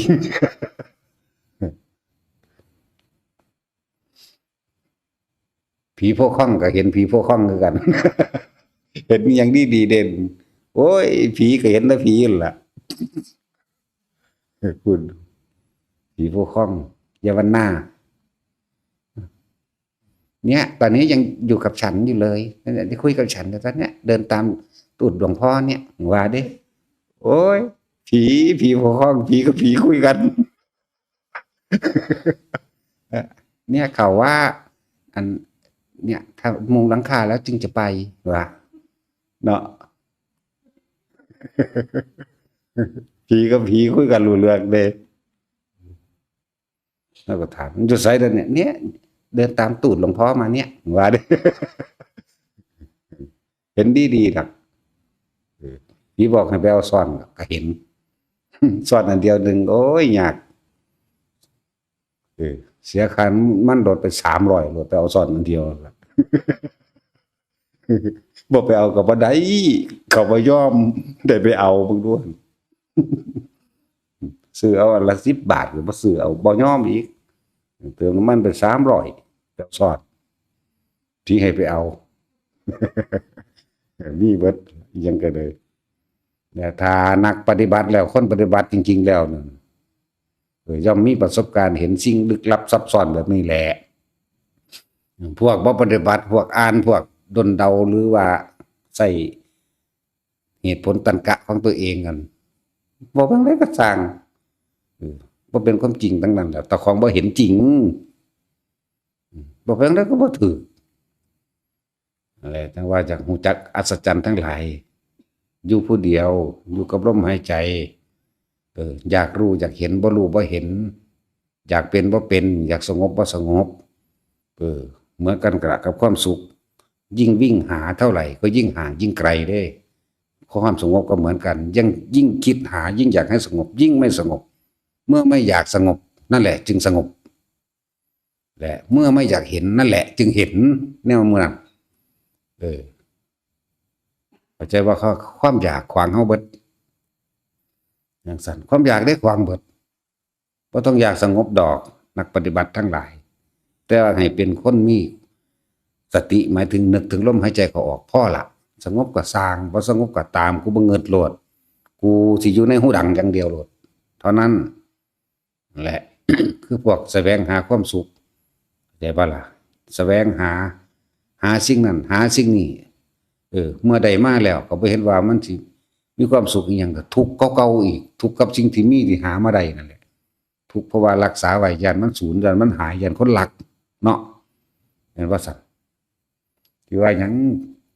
S1: ผีพวกข้องก็เห็นผีพวกข้องคือกันเห็นอย่างดีเด่นโอ้ยผีก็เห็นแต่ผีนั่นล่ะคุณผีพวกข้องยาวันหน้าเนี่ยตอนนี้ยังอยู่กับฉันอยู่เลยนั่นแหละที่คุยกับฉันตอนเนี้ยเดินตามตูดหลวงพ่อเนี่ยว่าดิโอ้ยผีพวกข้องผีกับผีคุยกันเนี่ยเขาว่าอันเนี่ยถ้ามุงหลังคาแล้วจึงจะไปว่าเนาะผีกับผีคุยกันรู้เรื่องเด้แล้วก็ถามมันจะใส่เดินเนี่ยเดินตามตูดหลวงพ่อมาเนี่ยว่าเด้เห็นดีหรอกผีบอกให้ไปเอาซ่อนก็เห็นซ่อนอันเดียวหนึ่งโอ้ยยากเสียค่ามันโดดไป300โดดไปเอาซ่อนอันเดียวบอกไปเอากับบ่ได้เขาบ่ยอมได้ไปเอาเบิ่งด้วยซื้อเอาอันละ10 บาทหรือบ่ซื้อเอาบ่ยอมอีกเติมน้ำมันไป300แล้วซอดที่ให้ไปเอานี่เบิดยังก็เลยแต่ถ้านักปฏิบัติแล้วคนปฏิบัติจริงๆแล้วนั่นย่อมมีประสบการณ์เห็นสิ่งลึกลับซับซ้อนแบบนี้แหละพวกบ่ปฏิบัติพวกอ่านพวกดนเดาหรือว่าใส่เหตุผลตรรกะของตัวเองกันบ่บางได้ก็สร้างบ่เป็นความจริงทั้งนั้นแหละแต่ของบ่เห็นจริงบ่เป็นได้ก็บ่ถูกอะไรทั้งว่าจากหูจักอัศจรรย์ทั้งหลายอยู่ผู้เดียวอยู่กับลมหายใจอยากรู้อยากเห็นบ่รู้บ่เห็นอยากเป็นบ่เป็นอยากสงบบ่สงบเหมือนกันกับความสุขยิ่งวิ่งหาเท่าไหร่ก็ยิ่งห่างยิ่งไกลได้ความสงบก็เหมือนกันยิ่งคิดหายิ่งอยากให้สงบยิ่งไม่สงบเมื่อไม่อยากสงบนั่นแหละจึงสงบและเมื่อไม่อยากเห็นนั่นแหละจึงเห็นแนวเมืองเข้าใจว่าความอยากขวางเฮาเบิดอย่างสั่นความอยากได้ขวางเบิดบ่ต้องอยากสงบดอกนักปฏิบัติทั้งหลายแต่ว่าให้เป็นคนมีสติหมายถึงนึกถึงลมหายใจเขาออกพอละสงบก็สร้างบ่สงบก็ตามกูบ่เงิดโลดกูสิอยู่ในหูดังอย่างเดียวโลดเท่านั้นแหละ คือพวกแสวงหาความสุขได้บ่ล่ะแสวงหาสิ่งนั้นหาสิ่งนี้เมื่อใดมาแล้วก็บ่เห็นว่ามันสิมีความสุขอีหยังก็ทุกข์เก่าๆอีกทุกข์กับสิ่งที่มีที่หามาได้นั่นแหละทุกข์เพราะว่ารักษาไว้ยันมันสูญยันมันหายยันคนรักเนาะเห็นว่าซั่นที่ว่าหยัง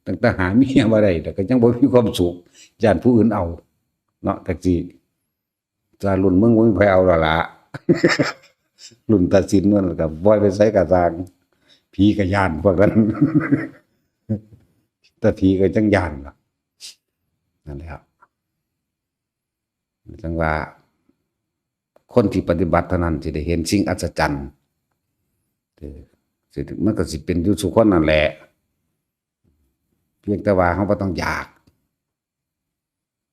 S1: ตั้งแต่หาเมียมาได้แต่ก็ยังบ่มีความสุขยันผู้อื่นเอาเนาะแต่สิจะรุ่นมึงบ่มีใครเอาแล้วล่ะ รุ่นตัดสินนั่นก็บ่ไปไสก็สร้างผีก็ย้านพวกนั้น แต่ผีก็จังย้านล่ะ นั่นแหละครับจังว่าคนที่ปฏิบัติเท่านั้นสิได้เห็นสิ่งอัศจรรย์สิมันก็สิเป็นอยู่ทุกคนนั่นแหละเพียงแต่ว่าเขาบ่ต้องอยาก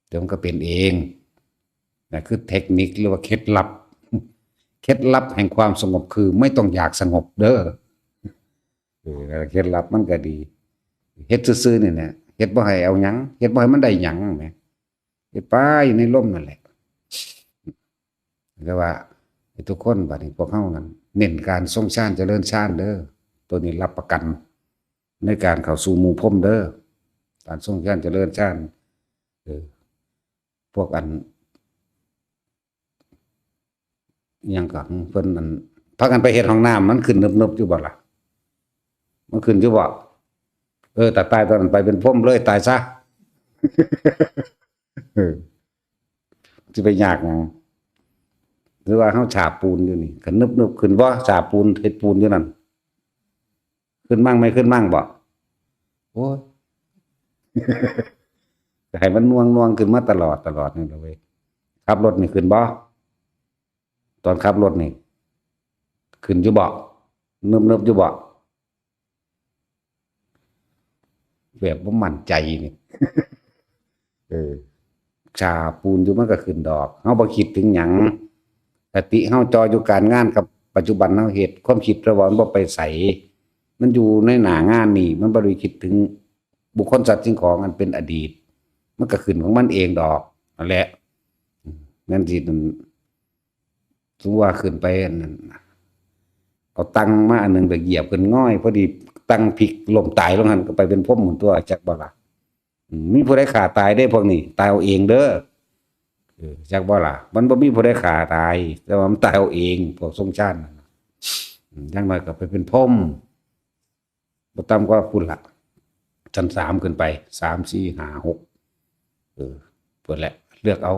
S1: เดี๋ยวมันก็เป็นเองนะคือเทคนิคหรือว่าเคล็ดลับเคล็ดลับแห่งความสงบคือไม่ต้องอยากสงบเด้อเคล็ดลับมันก็ดีเฮ็ดซื่อๆนี่แหละเฮ็ดบ่ให้เอาหยังเฮ็ดบ่ให้มันได้หยังแหมเฮ็ดไปอยู่ในลมนั่นแหละแต่ว่าทุกคนบัดนี้พวกเฮานั้นเน้นการทรงฌานเจริญฌานเด้อตัวนี้รับประกันในการเข้าสู่หมู่พรหมเด้อการทรงฌานเจริญฌานพวกอันอิหยังก็เพิ่นอันพากันไปเฮ็ดห้องน้ำมันขึ้นนึบๆอยู่บ่ล่ะมันขึ้นอยู่บ่แต่ตายตอนนั้นไปเป็นพรหมเลยตายซะสิไปยากหยังหรือว่าเฮาฉาบปูนอยู่นี่ก็นึบๆขึ้นบ่ฉาบปูนเฮ็ดปูนอยู่นั่นขึ้นมั่งไม่ขึ้นมั่งบ่โอ้ยให้มันน่วงๆขึ้นมาตลอดนี่ล่ะเว้ยขับรถนี่ขึ้นบ่ตอนขับรถนี่ขึ้นอยู่บ่นึบๆอยู่บ่แบบบ่มั่นใจนี่ฉาบปูนอยู่มันก็ขึ้นดอกเฮาบ่คิดถึงหยังสติเฮาจ่ออยู่การงานกับปัจจุบันเฮาเฮ็ดความคิดระหว่างบ่ไปไสมันอยู่ในหน้างานนี่มันบ่ได้คิดถึงบุคคลสัตว์สิ่งของอันเป็นอดีตมันก็ขึ้นของมันเองดอกนั่นแหละนั่นสิสมมุติว่าขึ้นไปอันนั้นเอาตังมาอันหนึงไปเหยียบขึ้นง่อยพอดีตังพลิกล้มตายลงหั่นก็ไปเป็นพรหมหมุนตัวจักบ่ล่ะมีผู้ใดฆ่าตายได้พวกนี้ตายเอาเองเด้อจักบ่ล่ะมันบ่มีผู้ใดฆ่าตายแต่ว่ามันตายเอาเองพวกทรงฌานอย่างน้อยก็ไปเป็นพรหมบ่ต่ำกว่าพุ่นล่ะชั้น3ขึ้นไป3 4 5 6เพิ่นแหละเลือกเอา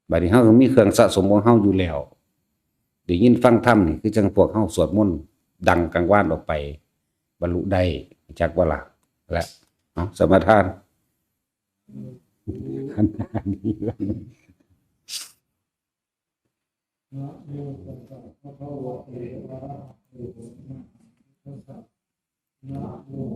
S1: บัดนี้เฮาก็มีเครื่องสะสมของเฮาอยู่แล้วได้ยินฟังธรรมนี่คือจังพวกเฮาสวดมนต์ดังกังวานออกไปบรรลุได้จักบ่ล่ะและสมทานอันนี้นะโมตัสสะภะคะวะโตอะระหะโตสัมมาสัมพุทธัสสะนะโม